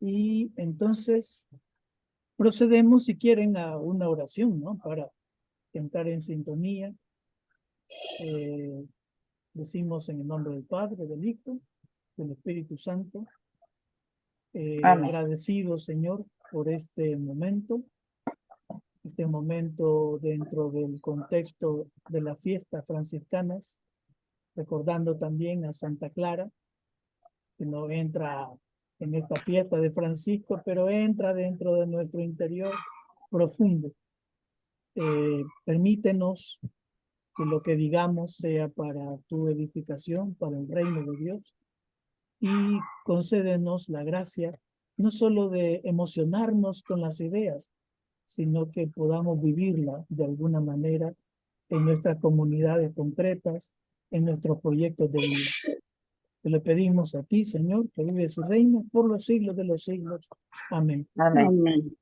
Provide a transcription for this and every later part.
Y entonces procedemos, si quieren, a una oración, ¿no? Para entrar en sintonía. Decimos en el nombre del Padre, del Hijo, del Espíritu Santo. Amén. Agradecido, Señor, por este momento dentro del contexto de las fiestas franciscanas, recordando también a Santa Clara, que no entra en esta fiesta de Francisco, pero entra dentro de nuestro interior profundo. Permítenos que lo que digamos sea para tu edificación, para el reino de Dios, y concédenos la gracia no solo de emocionarnos con las ideas, sino que podamos vivirla de alguna manera en nuestras comunidades concretas, en nuestros proyectos de vida. Te lo pedimos a ti, Señor, que vive su reino por los siglos de los siglos. Amén. Amén. Amén.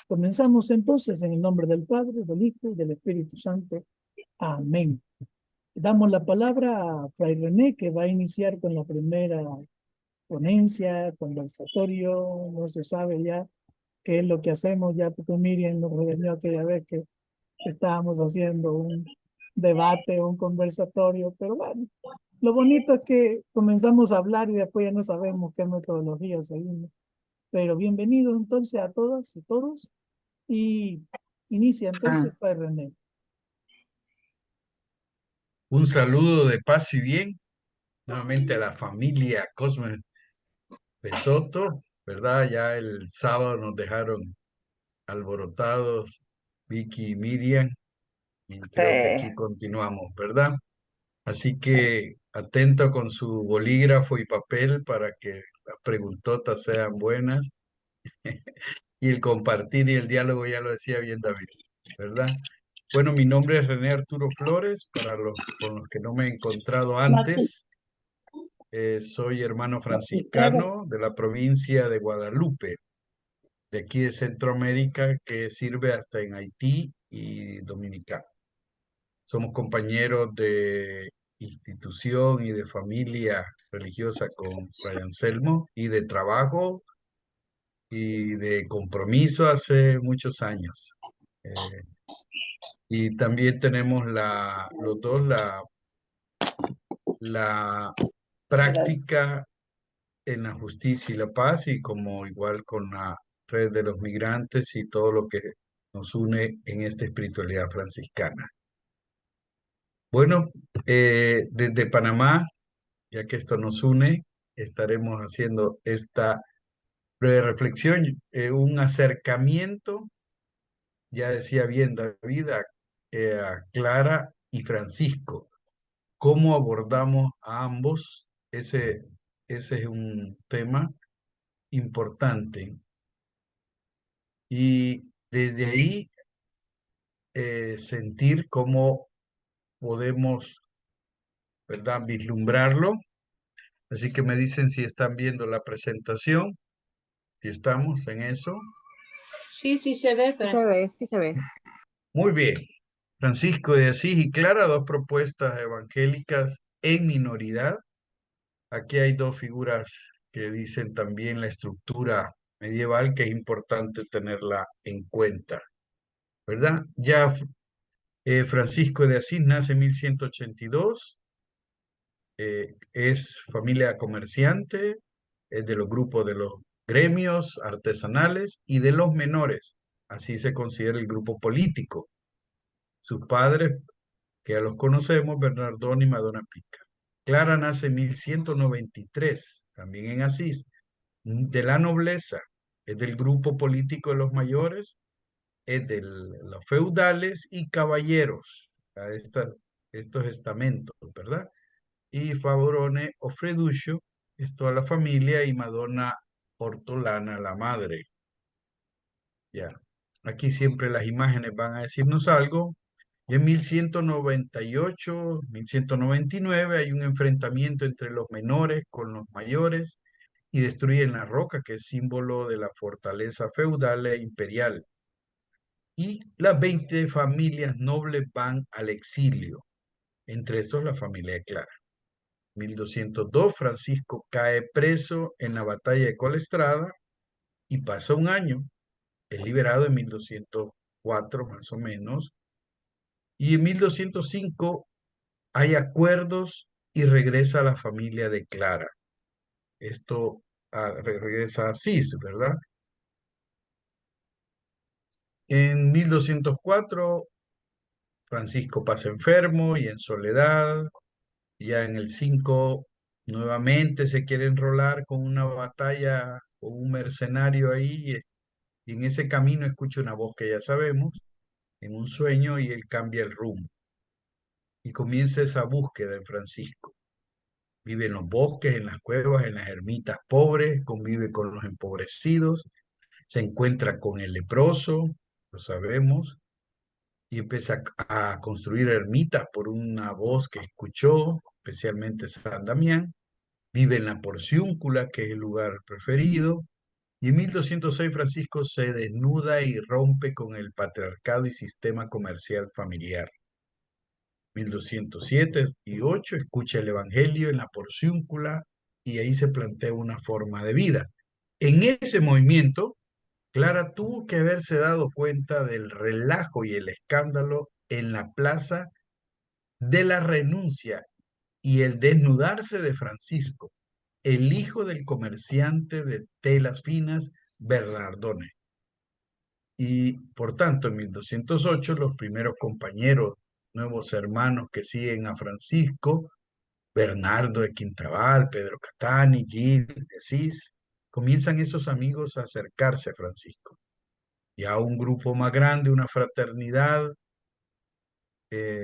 Comenzamos entonces en el nombre del Padre, del Hijo y del Espíritu Santo. Amén. Damos la palabra a Fray René, que va a iniciar con la primera ponencia, conversatorio, no se sabe ya qué es lo que hacemos, ya porque Miriam nos reunió aquella vez que estábamos haciendo un debate, un conversatorio, pero bueno, lo bonito es que comenzamos a hablar y después ya no sabemos qué metodología seguimos. Pero bienvenidos entonces a todas y todos, y inicia entonces Fray René. Un saludo de paz y bien, nuevamente a la familia Cosme Pesoto, ¿verdad? Ya el sábado nos dejaron alborotados Vicky y Miriam, y creo que aquí continuamos, ¿verdad? Así que atento con su bolígrafo y papel para que las preguntotas sean buenas y el compartir y el diálogo, ya lo decía bien David, ¿verdad? Bueno, mi nombre es René Arturo Flores, para los con los que no me he encontrado antes. Soy hermano franciscano de la provincia de Guadalupe, de aquí de Centroamérica, que sirve hasta en Haití y Dominicana. Somos compañeros de institución y de familia religiosa con Fray Anselmo, y de trabajo y de compromiso hace muchos años. Y también tenemos los dos la práctica en la justicia y la paz, y como igual con la red de los migrantes y todo lo que nos une en esta espiritualidad franciscana. Bueno, desde Panamá, ya que esto nos une, estaremos haciendo esta breve reflexión, un acercamiento, ya decía bien David, a Clara y Francisco. ¿Cómo abordamos a ambos? Ese es un tema importante. Y desde ahí sentir cómo podemos, ¿verdad?, vislumbrarlo. Así que me dicen si están viendo la presentación, si estamos en eso. Sí, sí se ve, pero... Sí se ve. Muy bien. Francisco de Asís y Clara, dos propuestas evangélicas en minoridad. Aquí hay dos figuras que dicen también la estructura medieval, que es importante tenerla en cuenta, ¿verdad? Ya Francisco de Asís nace en 1182, es familia comerciante, es de los grupos de los gremios artesanales y de los menores, así se considera el grupo político. Sus padres, que ya los conocemos, Bernardón y Madonna Pica. Clara nace en 1193, también en Asís, de la nobleza, es del grupo político de los mayores, es de los feudales y caballeros, a estos estamentos, ¿verdad? Y Favorone o Freduccio es toda la familia, y Madonna Ortolana, la madre. Ya. Aquí siempre las imágenes van a decirnos algo. Y en 1198, 1199 hay un enfrentamiento entre los menores con los mayores y destruyen la roca, que es símbolo de la fortaleza feudal e imperial. Y las 20 familias nobles van al exilio, entre estos la familia de Clara. 1202, Francisco cae preso en la batalla de Colestrada, y pasa un año, es liberado en 1204 más o menos, y en 1205 hay acuerdos y regresa a la familia de Clara. Esto regresa a Asís, ¿verdad? En 1204 Francisco pasa enfermo y en soledad. Ya en el 5 nuevamente se quiere enrolar con una batalla, con un mercenario ahí, y en ese camino escucha una voz que ya sabemos, en un sueño, y él cambia el rumbo. Y comienza esa búsqueda en Francisco. Vive en los bosques, en las cuevas, en las ermitas pobres, convive con los empobrecidos, se encuentra con el leproso, lo sabemos, y empieza a construir ermitas por una voz que escuchó, especialmente San Damián. Vive en la Porciúncula, que es el lugar preferido, y en 1206 Francisco se desnuda y rompe con el patriarcado y sistema comercial familiar. 1207 y 8 escucha el Evangelio en la Porciúncula y ahí se plantea una forma de vida. En ese movimiento, Clara tuvo que haberse dado cuenta del relajo y el escándalo en la plaza de la renuncia y el desnudarse de Francisco, el hijo del comerciante de telas finas Bernardone. Y por tanto, en 1208, los primeros compañeros, nuevos hermanos que siguen a Francisco, Bernardo de Quintabal, Pedro Catani, Gil de Asís, comienzan esos amigos a acercarse a Francisco. Ya un grupo más grande, una fraternidad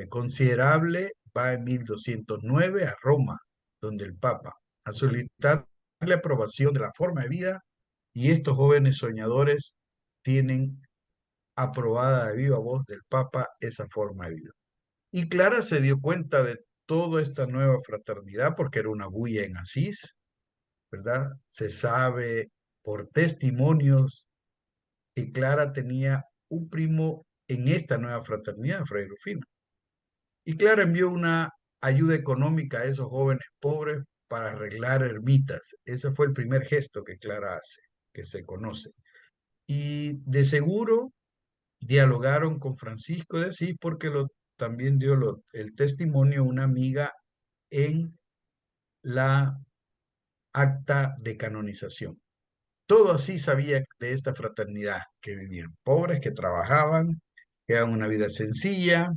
considerable, va en 1209 a Roma, donde el Papa, a solicitar la aprobación de la forma de vida, y estos jóvenes soñadores tienen aprobada de viva voz del Papa esa forma de vida. Y Clara se dio cuenta de toda esta nueva fraternidad porque era una bulla en Asís, ¿verdad? Se sabe por testimonios que Clara tenía un primo en esta nueva fraternidad, Fray Rufino. Y Clara envió una ayuda económica a esos jóvenes pobres para arreglar ermitas. Ese fue el primer gesto que Clara hace, que se conoce. Y de seguro dialogaron con Francisco de Asís porque también dio el testimonio una amiga en la acta de canonización. Todo así sabía de esta fraternidad, que vivían pobres, que trabajaban, que eran una vida sencilla,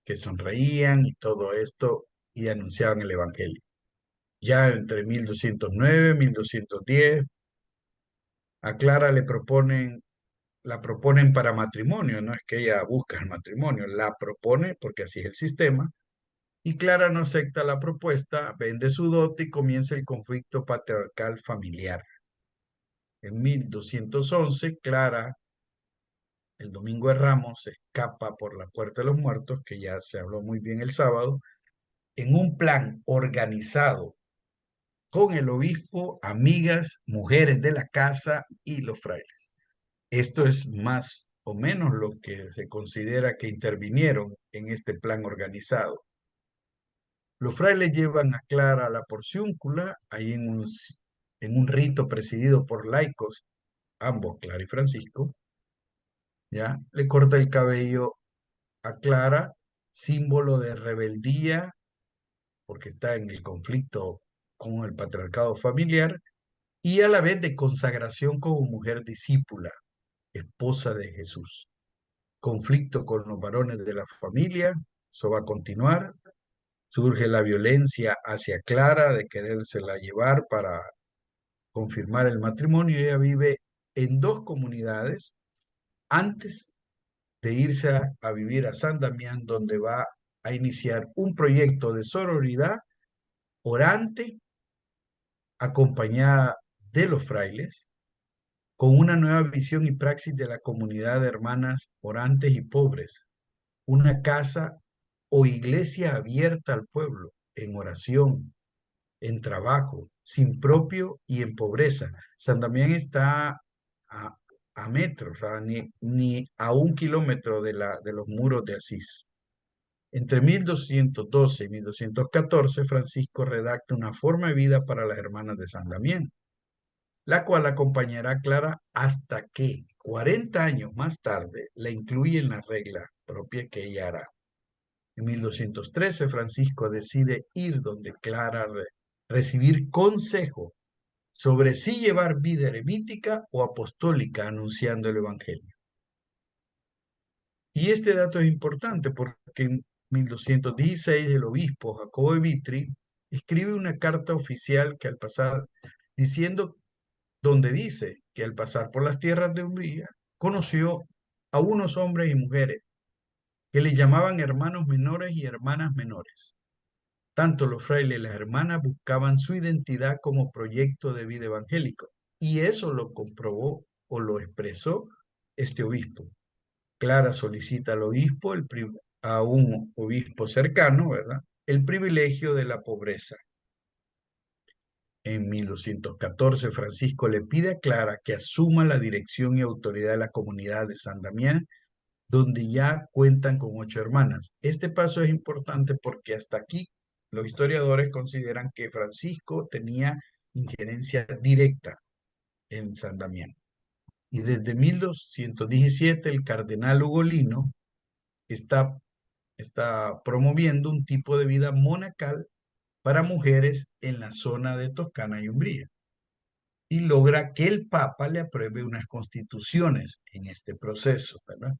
que sonreían y todo esto, y anunciaban el Evangelio. Ya entre 1209 y 1210, a Clara la proponen para matrimonio, no es que ella busca el matrimonio, la propone porque así es el sistema, y Clara no acepta la propuesta, vende su dote y comienza el conflicto patriarcal familiar. En 1211, Clara, el domingo de Ramos, se escapa por la Puerta de los Muertos, que ya se habló muy bien el sábado, en un plan organizado con el obispo, amigas, mujeres de la casa y los frailes. Esto es más o menos lo que se considera que intervinieron en este plan organizado. Los frailes llevan a Clara a la Porciúncula, ahí en un rito presidido por laicos, ambos, Clara y Francisco, ¿ya? Le corta el cabello a Clara, símbolo de rebeldía, porque está en el conflicto con el patriarcado familiar, y a la vez de consagración como mujer discípula, esposa de Jesús. Conflicto con los varones de la familia, eso va a continuar. Surge la violencia hacia Clara de querérsela llevar para confirmar el matrimonio. Ella vive en dos comunidades antes de irse a vivir a San Damián, donde va a iniciar un proyecto de sororidad orante acompañada de los frailes, con una nueva visión y praxis de la comunidad de hermanas orantes y pobres, una casa o iglesia abierta al pueblo, en oración, en trabajo, sin propio y en pobreza. San Damián está a metros, o sea, ni a 1 kilómetro de los muros de Asís. Entre 1212 y 1214, Francisco redacta una forma de vida para las hermanas de San Damián. la cual acompañará a Clara hasta que 40 años más tarde la incluye en la regla propia que ella hará. En 1213 Francisco decide ir donde Clara recibir consejo sobre si llevar vida eremítica o apostólica anunciando el evangelio. Y este dato es importante porque en 1216 el obispo Jacobo de Vitry escribe una carta oficial que al pasar, donde dice que al pasar por las tierras de Hungría, conoció a unos hombres y mujeres que le llamaban hermanos menores y hermanas menores. Tanto los frailes y las hermanas buscaban su identidad como proyecto de vida evangélico, y eso lo comprobó o lo expresó este obispo. Clara solicita al obispo, a un obispo cercano, ¿verdad?, el privilegio de la pobreza. En 1214, Francisco le pide a Clara que asuma la dirección y autoridad de la comunidad de San Damián, donde ya cuentan con 8 hermanas. Este paso es importante porque hasta aquí los historiadores consideran que Francisco tenía injerencia directa en San Damián. Y desde 1217 el cardenal Ugolino está promoviendo un tipo de vida monacal para mujeres en la zona de Toscana y Umbría. Y logra que el Papa le apruebe unas constituciones en este proceso, ¿verdad?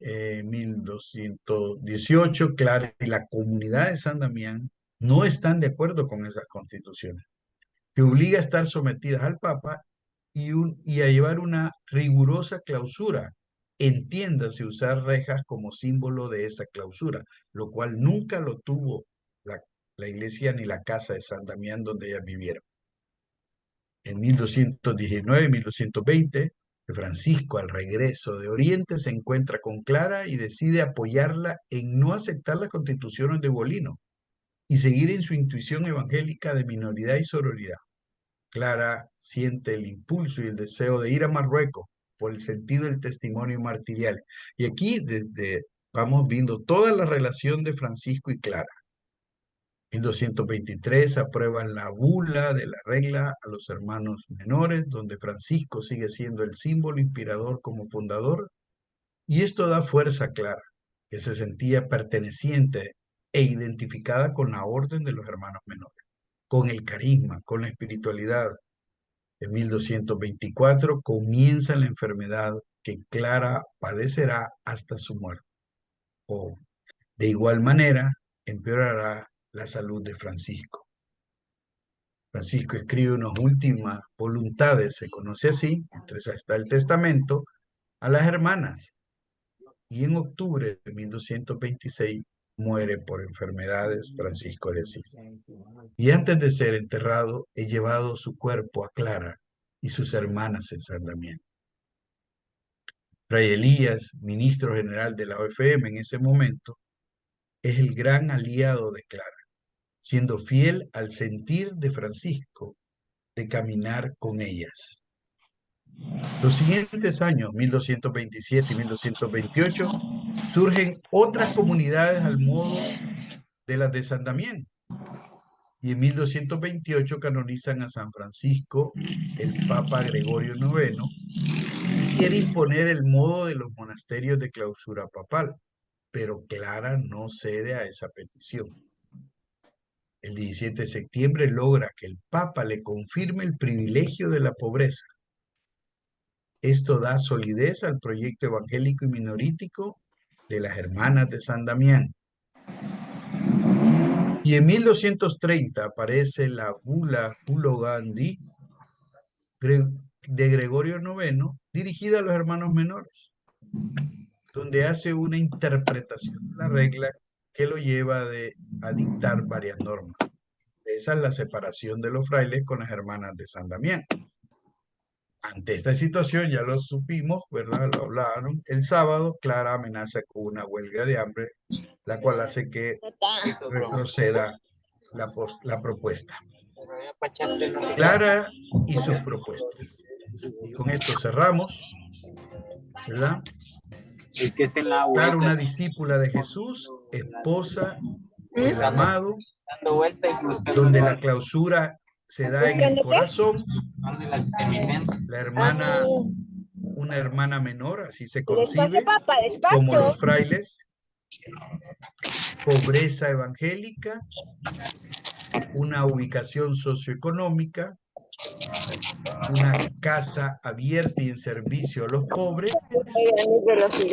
1218, Clara y la comunidad de San Damián no están de acuerdo con esas constituciones, que obliga a estar sometidas al Papa y a llevar una rigurosa clausura. Entiéndase usar rejas como símbolo de esa clausura, lo cual nunca lo tuvo la iglesia ni la casa de San Damián donde ellas vivieron. En 1219 y 1220, Francisco, al regreso de Oriente, se encuentra con Clara y decide apoyarla en no aceptar las constituciones de Ugolino y seguir en su intuición evangélica de minoridad y sororidad. Clara siente el impulso y el deseo de ir a Marruecos por el sentido del testimonio martirial. Y aquí vamos viendo toda la relación de Francisco y Clara. En 1223 aprueban la bula de la regla a los hermanos menores, donde Francisco sigue siendo el símbolo inspirador como fundador, y esto da fuerza a Clara, que se sentía perteneciente e identificada con la orden de los hermanos menores, con el carisma, con la espiritualidad. En 1224 comienza la enfermedad que Clara padecerá hasta su muerte. De igual manera, empeorará la salud de Francisco. Francisco escribe unas últimas voluntades, se conoce así, entre esas está el testamento, a las hermanas. Y en octubre de 1226 muere por enfermedades Francisco de Asís. Y antes de ser enterrado, he llevado su cuerpo a Clara y sus hermanas en San Damián. Fray Elías, ministro general de la OFM en ese momento, es el gran aliado de Clara, siendo fiel al sentir de Francisco de caminar con ellas. Los siguientes años, 1227 y 1228, surgen otras comunidades al modo de las de San Damián. Y en 1228 canonizan a San Francisco el Papa Gregorio IX, y quiere imponer el modo de los monasterios de clausura papal, pero Clara no cede a esa petición. El 17 de septiembre logra que el Papa le confirme el privilegio de la pobreza. Esto da solidez al proyecto evangélico y minorítico de las hermanas de San Damián. Y en 1230 aparece la bula Fulogandi de Gregorio IX, dirigida a los hermanos menores, donde hace una interpretación de la regla que lo lleva a dictar varias normas. Esa es la separación de los frailes con las hermanas de San Damián. Ante esta situación, ya lo supimos, ¿verdad? Lo hablaron. El sábado, Clara amenaza con una huelga de hambre, la cual hace que retroceda la propuesta. Clara y sus propuestas. Y con esto cerramos, ¿verdad? Clara, una discípula de Jesús, esposa del amado, donde la clausura se da en el corazón. La hermana, una hermana menor, así se concibe, como los frailes. Pobreza evangélica, una ubicación socioeconómica, una casa abierta y en servicio a los pobres. Y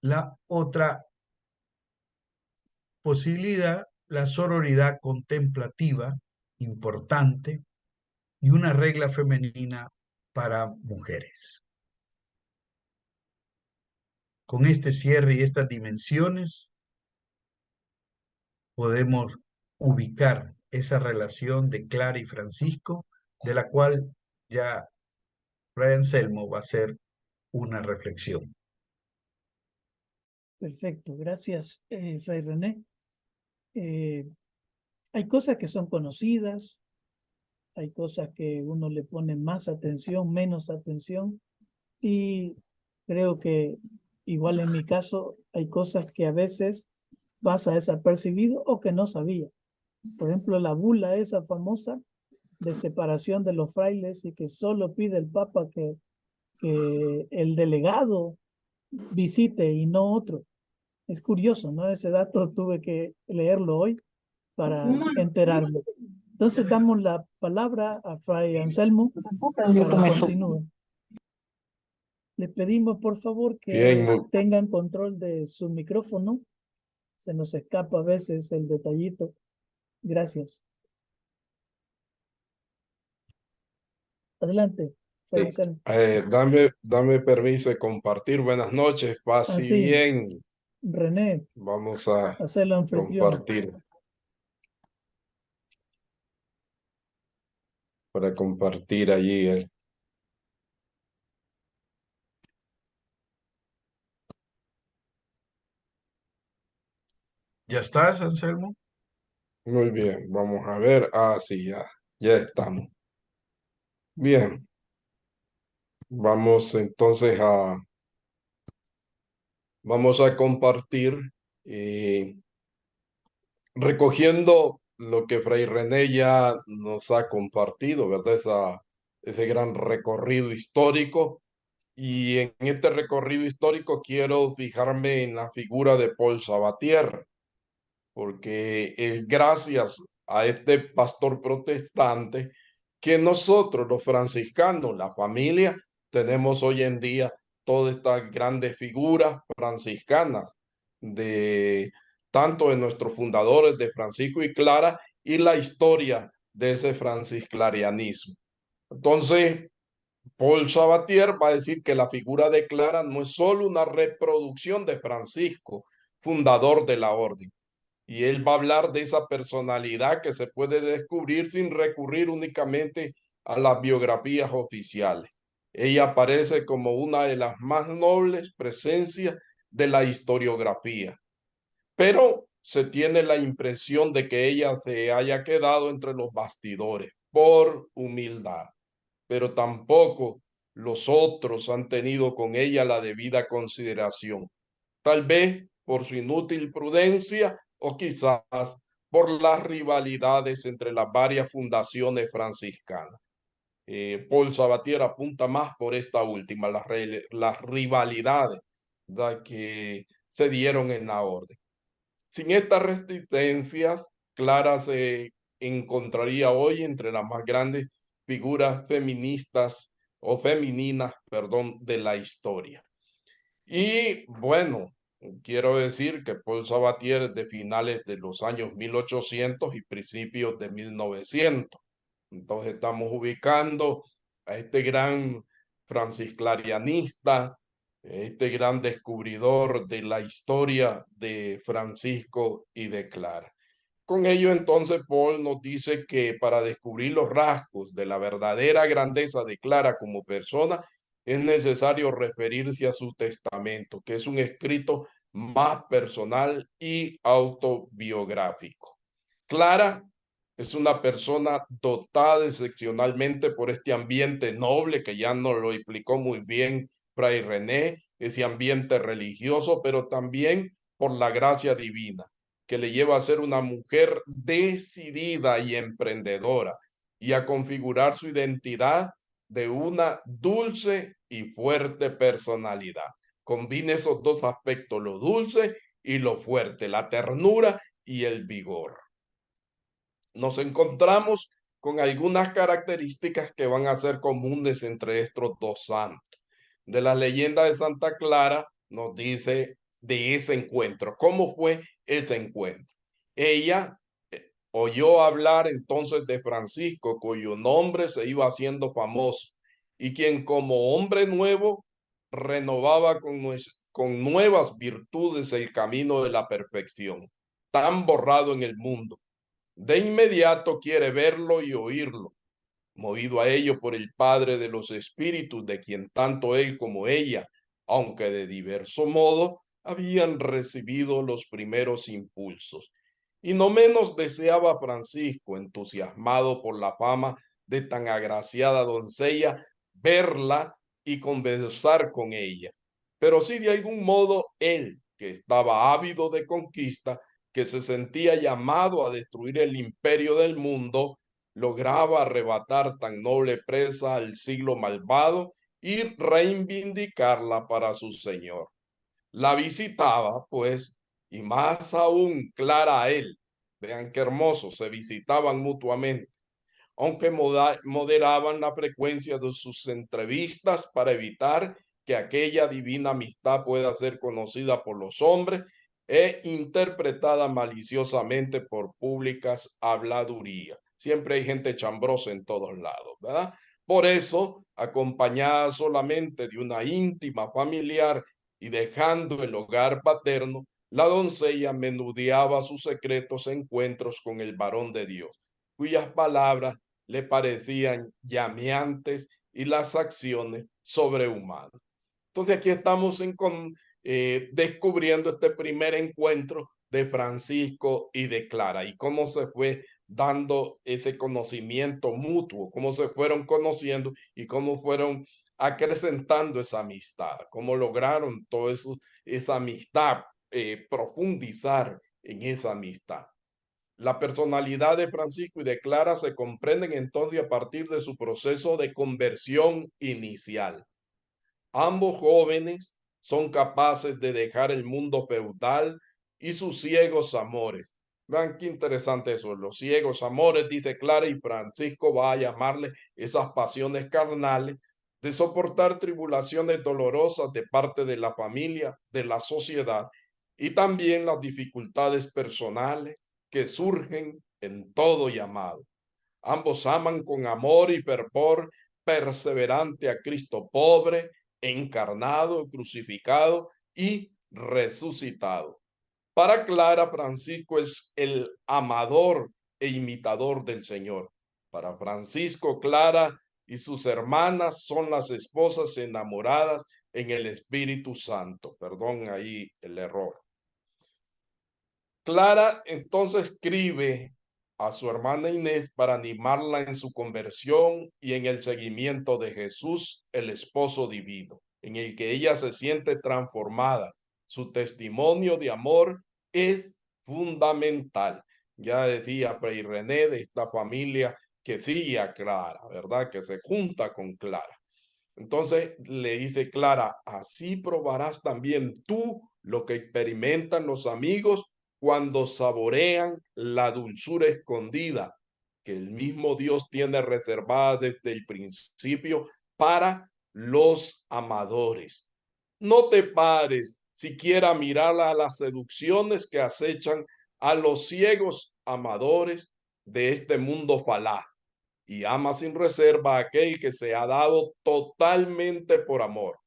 la otra posibilidad, la sororidad contemplativa, importante, y una regla femenina para mujeres. Con este cierre y estas dimensiones, podemos ubicar esa relación de Clara y Francisco, de la cual ya Fray Anselmo va a hacer una reflexión. Perfecto, gracias, Fray René. Hay cosas que son conocidas, hay cosas que uno le pone más atención, menos atención, y creo que igual en mi caso hay cosas que a veces pasa desapercibido o que no sabía. Por ejemplo, la bula esa famosa de separación de los frailes y que solo pide el Papa que el delegado visite y no otro. Es curioso, ¿no? Ese dato tuve que leerlo hoy para enterarme. Entonces damos la palabra a Fray Anselmo para que continúe. Le pedimos por favor que tengan control de su micrófono. Se nos escapa a veces el detallito. Gracias. Adelante, Fray Anselmo. Dame permiso de compartir. Buenas noches, paz y bien. René, vamos a hacerlo anfitrión. compartir. Para compartir allí ¿Ya estás, Anselmo? Muy bien, vamos a ver. Sí, ya estamos. Bien. Vamos entonces vamos a compartir recogiendo lo que Fray René ya nos ha compartido, ¿verdad? Ese gran recorrido histórico. Y en este recorrido histórico quiero fijarme en la figura de Paul Sabatier, porque es gracias a este pastor protestante que nosotros, los franciscanos, la familia, tenemos hoy en día todas estas grandes figuras franciscanas, tanto de nuestros fundadores, de Francisco y Clara, y la historia de ese francisclarianismo. Entonces, Paul Sabatier va a decir que la figura de Clara no es solo una reproducción de Francisco, fundador de la orden. Y él va a hablar de esa personalidad que se puede descubrir sin recurrir únicamente a las biografías oficiales. Ella aparece como una de las más nobles presencias de la historiografía. Pero se tiene la impresión de que ella se haya quedado entre los bastidores por humildad. Pero tampoco los otros han tenido con ella la debida consideración. Tal vez por su inútil prudencia o quizás por las rivalidades entre las varias fundaciones franciscanas. Paul Sabatier apunta más por esta última, las rivalidades que se dieron en la orden. Sin estas resistencias, Clara se encontraría hoy entre las más grandes figuras feministas o femeninas, perdón, de la historia. Y bueno, quiero decir que Paul Sabatier es de finales de los años 1800 y principios de 1900. Entonces estamos ubicando a este gran francisclarianista, este gran descubridor de la historia de Francisco y de Clara. Con ello entonces Paul nos dice que para descubrir los rasgos de la verdadera grandeza de Clara como persona, es necesario referirse a su testamento, que es un escrito más personal y autobiográfico. Clara es una persona dotada excepcionalmente por este ambiente noble que ya nos lo explicó muy bien Fray René, ese ambiente religioso, pero también por la gracia divina, que le lleva a ser una mujer decidida y emprendedora y a configurar su identidad de una dulce y fuerte personalidad. Combina esos dos aspectos, lo dulce y lo fuerte, la ternura y el vigor. Nos encontramos con algunas características que van a ser comunes entre estos dos santos. De la leyenda de Santa Clara nos dice de ese encuentro. ¿Cómo fue ese encuentro? Ella oyó hablar entonces de Francisco, cuyo nombre se iba haciendo famoso, y quien como hombre nuevo renovaba con nuevas virtudes el camino de la perfección, tan borrado en el mundo. De inmediato quiere verlo y oírlo, movido a ello por el Padre de los Espíritus, de quien tanto él como ella, aunque de diverso modo, habían recibido los primeros impulsos. Y no menos deseaba Francisco, entusiasmado por la fama de tan agraciada doncella, verla y conversar con ella. Pero si de algún modo él, que estaba ávido de conquista, que se sentía llamado a destruir el imperio del mundo, lograba arrebatar tan noble presa al siglo malvado y reivindicarla para su señor. La visitaba, pues, y más aún Clara a él. Vean qué hermoso, se visitaban mutuamente, aunque moderaban la frecuencia de sus entrevistas para evitar que aquella divina amistad pueda ser conocida por los hombres e interpretada maliciosamente por públicas habladurías. Siempre hay gente chambrosa en todos lados, ¿verdad? Por eso, acompañada solamente de una íntima familiar y dejando el hogar paterno, la doncella menudeaba sus secretos encuentros con el varón de Dios, cuyas palabras le parecían llameantes y las acciones sobrehumanas. Entonces aquí estamos descubriendo este primer encuentro de Francisco y de Clara y cómo se fue dando ese conocimiento mutuo, cómo se fueron conociendo y cómo fueron acrecentando esa amistad, cómo lograron todo eso, esa amistad, profundizar en esa amistad. La personalidad de Francisco y de Clara se comprenden entonces a partir de su proceso de conversión inicial. Ambos jóvenes son capaces de dejar el mundo feudal y sus ciegos amores. Vean qué interesante eso, los ciegos amores, dice Clara, y Francisco va a llamarle esas pasiones carnales, de soportar tribulaciones dolorosas de parte de la familia, de la sociedad, y también las dificultades personales que surgen en todo llamado. Ambos aman con amor y fervor perseverante a Cristo pobre, encarnado, crucificado y resucitado. Para Clara, Francisco es el amador e imitador del Señor. Para Francisco, Clara y sus hermanas son las esposas enamoradas en el Espíritu Santo. Perdón ahí el error. Clara entonces escribe a su hermana Inés para animarla en su conversión y en el seguimiento de Jesús, el esposo divino, en el que ella se siente transformada. Su testimonio de amor es fundamental. Ya decía Fray René de esta familia que sigue a Clara, ¿verdad? Que se junta con Clara. Entonces le dice Clara, así probarás también tú lo que experimentan los amigos cuando saborean la dulzura escondida que el mismo Dios tiene reservada desde el principio para los amadores. No te pares siquiera a mirar a las seducciones que acechan a los ciegos amadores de este mundo falaz y ama sin reserva a aquel que se ha dado totalmente por amor.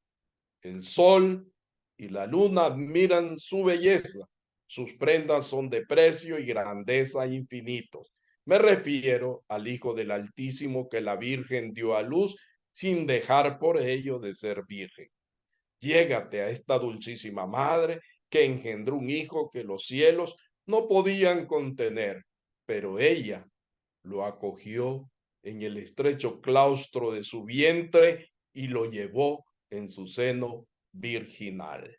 El sol y la luna admiran su belleza. Sus prendas son de precio y grandeza infinitos. Me refiero al Hijo del Altísimo que la Virgen dio a luz sin dejar por ello de ser virgen. Llégate a esta dulcísima madre que engendró un hijo que los cielos no podían contener, pero ella lo acogió en el estrecho claustro de su vientre y lo llevó en su seno virginal.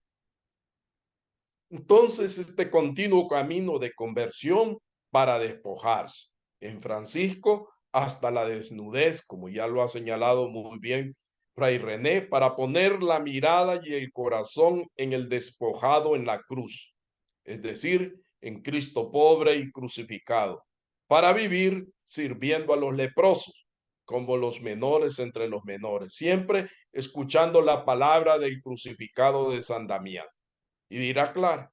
Entonces, este continuo camino de conversión para despojarse. En Francisco, hasta la desnudez, como ya lo ha señalado muy bien Fray René, para poner la mirada y el corazón en el despojado en la cruz, es decir, en Cristo pobre y crucificado, para vivir sirviendo a los leprosos, como los menores entre los menores, siempre escuchando la palabra del crucificado de San Damián. Y dirá, claro,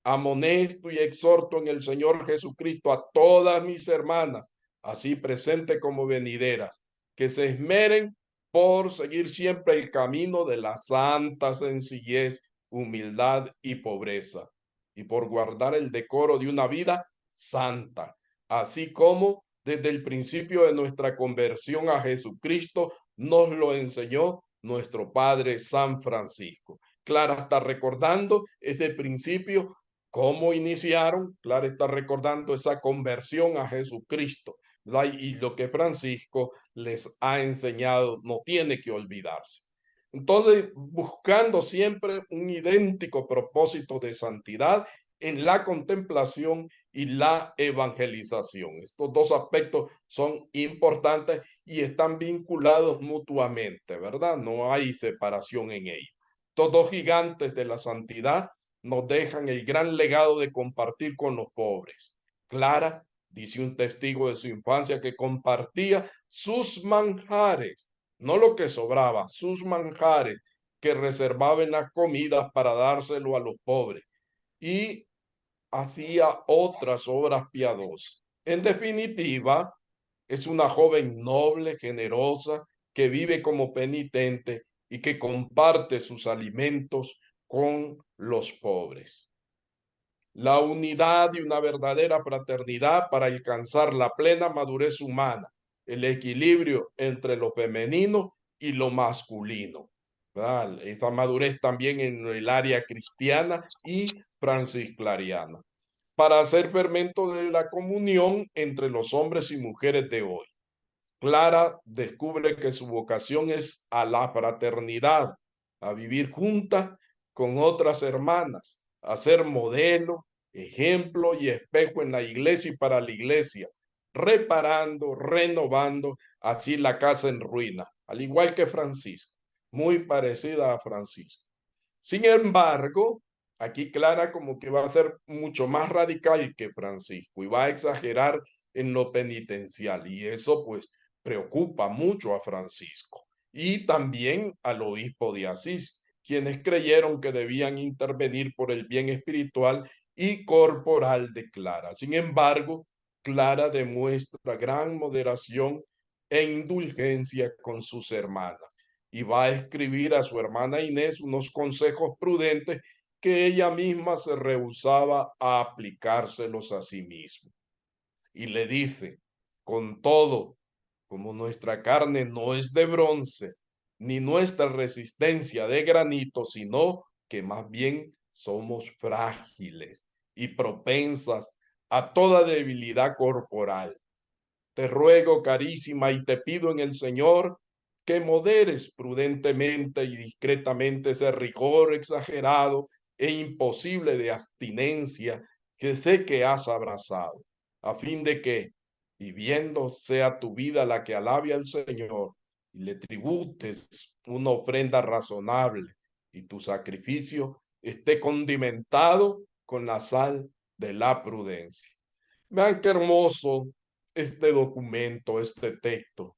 amonesto y exhorto en el Señor Jesucristo a todas mis hermanas, así presentes como venideras, que se esmeren por seguir siempre el camino de la santa sencillez, humildad y pobreza, y por guardar el decoro de una vida santa, así como desde el principio de nuestra conversión a Jesucristo nos lo enseñó nuestro Padre San Francisco. Clara está recordando desde el principio cómo iniciaron. Clara está recordando esa conversión a Jesucristo, ¿verdad? Y lo que Francisco les ha enseñado no tiene que olvidarse. Entonces, buscando siempre un idéntico propósito de santidad en la contemplación y la evangelización. Estos dos aspectos son importantes y están vinculados mutuamente, ¿verdad? No hay separación en ellos. Estos dos gigantes de la santidad nos dejan el gran legado de compartir con los pobres. Clara, dice un testigo de su infancia, que compartía sus manjares, no lo que sobraba, sus manjares que reservaba en las comidas para dárselo a los pobres, y hacía otras obras piadosas. En definitiva, es una joven noble, generosa, que vive como penitente y que comparte sus alimentos con los pobres. La unidad y una verdadera fraternidad para alcanzar la plena madurez humana, el equilibrio entre lo femenino y lo masculino, ¿verdad? Esa madurez también en el área cristiana y francisclariana, para hacer fermento de la comunión entre los hombres y mujeres de hoy. Clara descubre que su vocación es a la fraternidad, a vivir juntas con otras hermanas, a ser modelo, ejemplo y espejo en la iglesia y para la iglesia, reparando, renovando así la casa en ruina, al igual que Francisco, muy parecida a Francisco. Sin embargo, aquí Clara como que va a ser mucho más radical que Francisco y va a exagerar en lo penitencial, y eso pues preocupa mucho a Francisco y también al obispo de Asís, quienes creyeron que debían intervenir por el bien espiritual y corporal de Clara. Sin embargo, Clara demuestra gran moderación e indulgencia con sus hermanas y va a escribir a su hermana Inés unos consejos prudentes que ella misma se rehusaba a aplicárselos a sí misma. Y le dice, con todo, como nuestra carne no es de bronce, ni nuestra resistencia de granito, sino que más bien somos frágiles y propensas a toda debilidad corporal. Te ruego, carísima, y te pido en el Señor que moderes prudentemente y discretamente ese rigor exagerado e imposible de abstinencia que sé que has abrazado, a fin de que, viviendo, sea tu vida la que alabe al Señor y le tributes una ofrenda razonable y tu sacrificio esté condimentado con la sal de la prudencia. Vean qué hermoso este documento, este texto,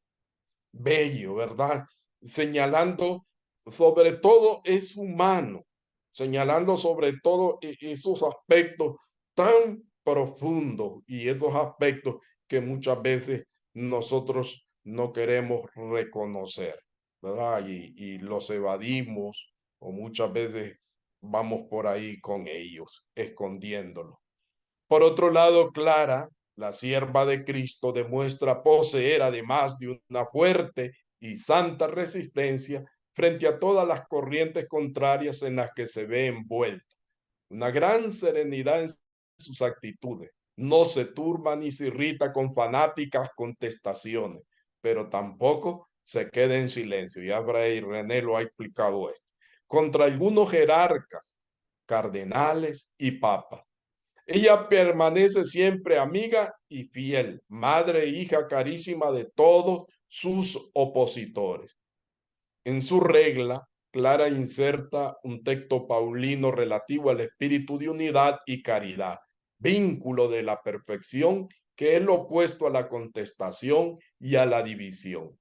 bello, ¿verdad? Señalando sobre todo es humano, señalando sobre todo esos aspectos tan profundos y esos aspectos que muchas veces nosotros no queremos reconocer, ¿verdad? Y los evadimos o muchas veces vamos por ahí con ellos, escondiéndolos. Por otro lado, Clara, la sierva de Cristo, demuestra poseer además de una fuerte y santa resistencia frente a todas las corrientes contrarias en las que se ve envuelta. Una gran serenidad en sus actitudes. No se turba ni se irrita con fanáticas contestaciones, pero tampoco se queda en silencio. Ya Fray René lo ha explicado esto. Contra algunos jerarcas cardenales y papas. Ella permanece siempre amiga y fiel, madre e hija carísima de todos sus opositores. En su regla, Clara inserta un texto paulino relativo al espíritu de unidad y caridad, vínculo de la perfección, que es lo opuesto a la contestación y a la división.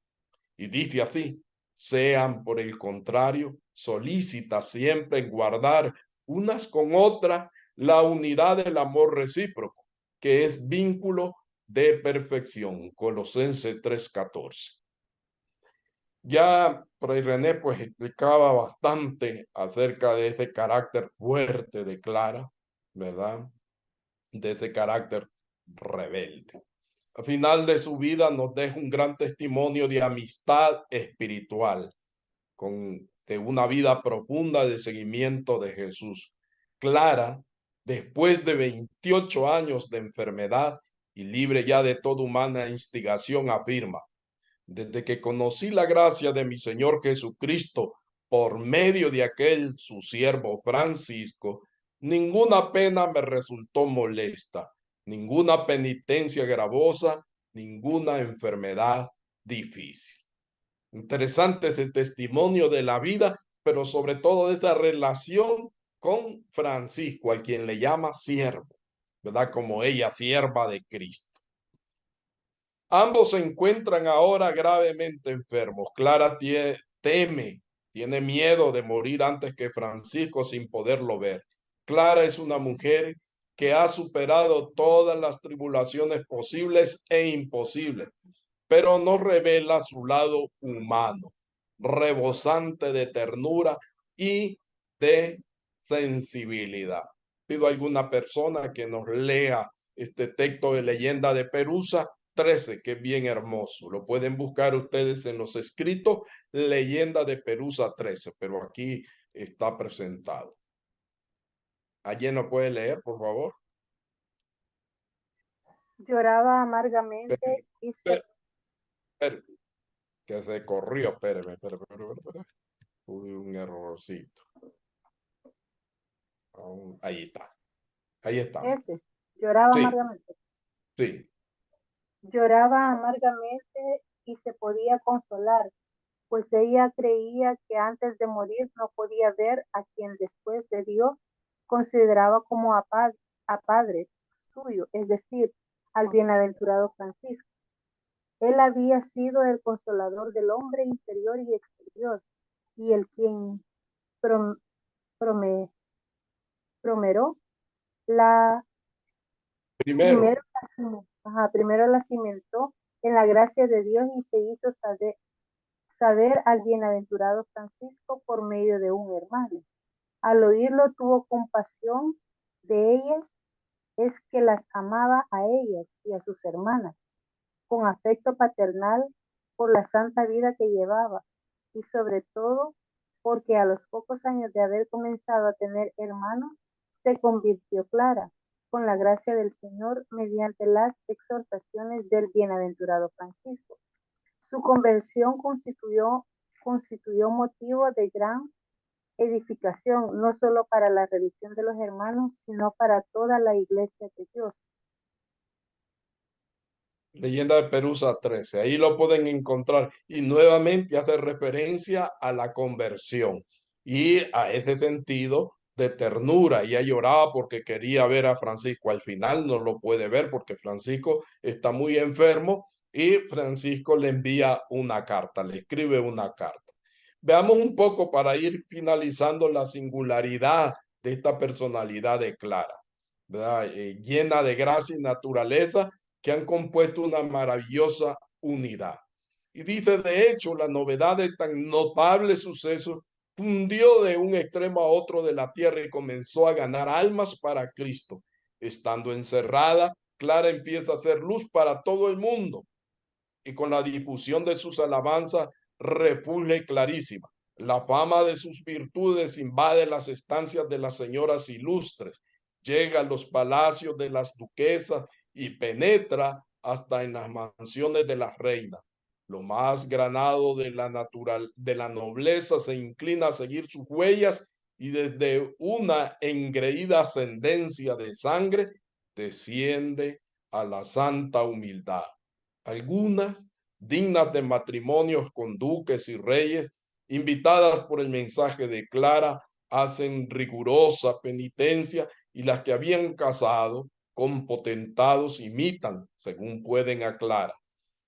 Y dice así: sean por el contrario solícitas siempre en guardar unas con otras la unidad del amor recíproco, que es vínculo de perfección. Colosenses 3:14. Ya Fray René pues explicaba bastante acerca de ese carácter fuerte de Clara, ¿verdad? De ese carácter rebelde. Al final de su vida nos deja un gran testimonio de amistad espiritual, de una vida profunda de seguimiento de Jesús. Clara, después de 28 años de enfermedad y libre ya de toda humana instigación, afirma: desde que conocí la gracia de mi Señor Jesucristo por medio de aquel su siervo Francisco, ninguna pena me resultó molesta, ninguna penitencia gravosa, ninguna enfermedad difícil. Interesante ese testimonio de la vida, pero sobre todo de esa relación con Francisco, al quien le llama siervo, ¿verdad? Como ella, sierva de Cristo. Ambos se encuentran ahora gravemente enfermos. Clara tiene miedo de morir antes que Francisco sin poderlo ver. Clara es una mujer que ha superado todas las tribulaciones posibles e imposibles, pero no revela su lado humano, rebosante de ternura y de sensibilidad. Pido a alguna persona que nos lea este texto de Leyenda de Perusa 13, que es bien hermoso. Lo pueden buscar ustedes en los escritos, Leyenda de Perusa 13, pero aquí está presentado. ¿Alguien lo puede leer, por favor? Lloraba amargamente y se... Que se corrió, espérame. Tuve un errorcito. Ahí está. Ahí está. Lloraba Sí, amargamente. sí. Lloraba amargamente y se podía consolar, pues ella creía que antes de morir no podía ver a quien después de Dios consideraba como a padre suyo, es decir, al bienaventurado Francisco. Él había sido el consolador del hombre interior y exterior, y el quien promeró la Primero, primero la cimentó en la gracia de Dios y se hizo saber al bienaventurado Francisco por medio de un hermano. Al oírlo tuvo compasión de ellas, es que las amaba a ellas y a sus hermanas, con afecto paternal por la santa vida que llevaba, y sobre todo porque a los pocos años de haber comenzado a tener hermanos, se convirtió Clara, con la gracia del Señor, mediante las exhortaciones del bienaventurado Francisco. Su conversión constituyó motivo de gran edificación, no solo para la religión de los hermanos, sino para toda la iglesia de Dios. Leyenda de Perusa 13, ahí lo pueden encontrar y nuevamente hace referencia a la conversión y a ese sentido de ternura. Ella lloraba porque quería ver a Francisco, al final no lo puede ver porque Francisco está muy enfermo y Francisco le envía una carta, le escribe una carta. Veamos un poco para ir finalizando la singularidad de esta personalidad de Clara, ¿verdad? Llena de gracia y naturaleza, que han compuesto una maravillosa unidad. Y dice, de hecho, la novedad de tan notable suceso fundió de un extremo a otro de la tierra y comenzó a ganar almas para Cristo. Estando encerrada, Clara empieza a hacer luz para todo el mundo y con la difusión de sus alabanzas refulge clarísima. La fama de sus virtudes invade las estancias de las señoras ilustres, llega a los palacios de las duquesas y penetra hasta en las mansiones de las reinas. Lo más granado de la nobleza se inclina a seguir sus huellas y desde una engreída ascendencia de sangre desciende a la santa humildad. Algunas dignas de matrimonios con duques y reyes, invitadas por el mensaje de Clara, hacen rigurosa penitencia, y las que habían casado con potentados imitan, según pueden a Clara.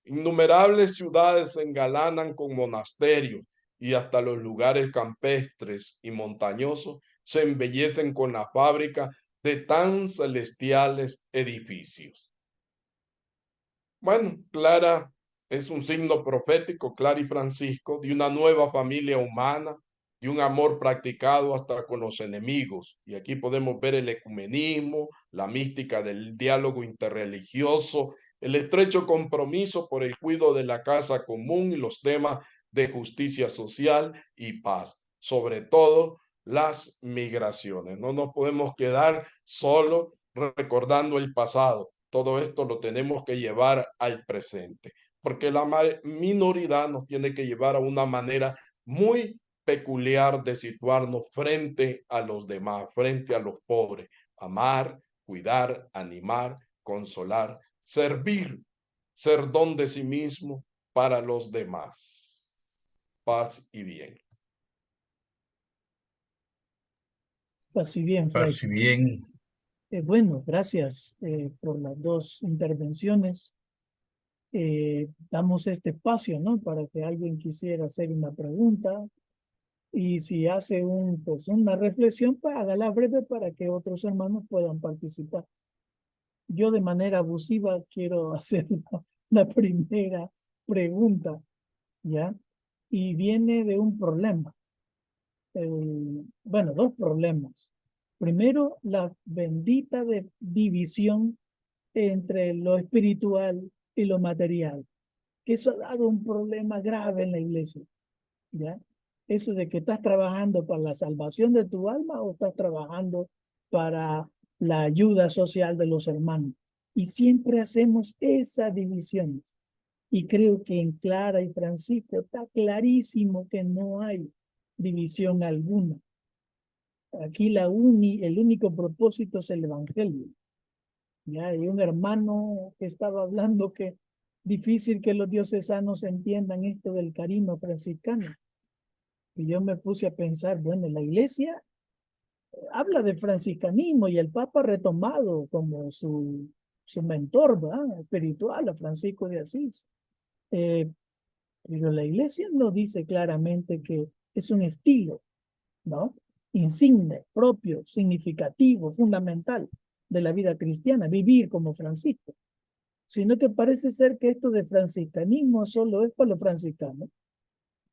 Innumerables ciudades se engalanan con monasterios, y hasta los lugares campestres y montañosos se embellecen con la fábrica de tan celestiales edificios. Bueno, Clara es un signo profético, Clara y Francisco, de una nueva familia humana, de un amor practicado hasta con los enemigos. Y aquí podemos ver el ecumenismo, la mística del diálogo interreligioso, el estrecho compromiso por el cuidado de la casa común y los temas de justicia social y paz. Sobre todo, las migraciones. No nos podemos quedar solo recordando el pasado. Todo esto lo tenemos que llevar al presente, porque la minoridad nos tiene que llevar a una manera muy peculiar de situarnos frente a los demás, frente a los pobres. Amar, cuidar, animar, consolar, servir, ser don de sí mismo para los demás. Paz y bien. Paz y bien, Fray. Paz y bien. Bueno, gracias por las dos intervenciones. Damos este espacio, ¿no? Para que alguien quisiera hacer una pregunta, y si hace pues una reflexión, pues hágala breve para que otros hermanos puedan participar. Yo de manera abusiva quiero hacer la primera pregunta, ¿ya? Y viene de un problema. Bueno, dos problemas. Primero, la bendita división entre lo espiritual y lo material, que eso ha dado un problema grave en la iglesia, ¿ya? Eso de que estás trabajando para la salvación de tu alma o estás trabajando para la ayuda social de los hermanos. Y siempre hacemos esa división. Y creo que en Clara y Francisco está clarísimo que no hay división alguna. Aquí el único propósito es el evangelio. Ya hay un hermano que estaba hablando que difícil que los diocesanos entiendan esto del carisma franciscano. Y yo me puse a pensar, bueno, la iglesia habla de franciscanismo y el Papa ha retomado como su mentor, ¿verdad? Espiritual, a Francisco de Asís. Pero la iglesia no dice claramente que es un estilo, ¿no? Insigne, propio, significativo, fundamental de la vida cristiana, vivir como Francisco. Sino que parece ser que esto de franciscanismo solo es para los franciscanos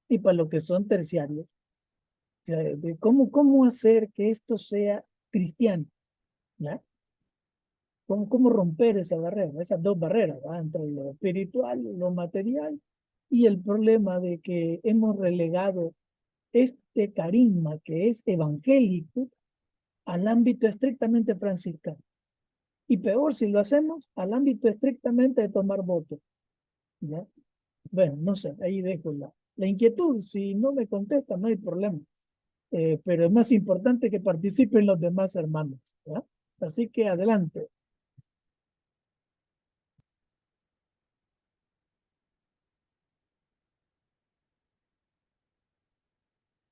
y para los que son terciarios. De cómo hacer que esto sea cristiano, ¿ya? ¿Cómo romper esa barrera, esas dos barreras, ¿va? Entre lo espiritual, lo material, y el problema de que hemos relegado este carisma que es evangélico al ámbito estrictamente franciscano. Y peor si lo hacemos al ámbito estrictamente de tomar votos, ¿ya? Bueno, no sé, ahí dejo la inquietud. Si no me contesta, no hay problema. Pero es más importante que participen los demás hermanos, ¿ya? Así que adelante.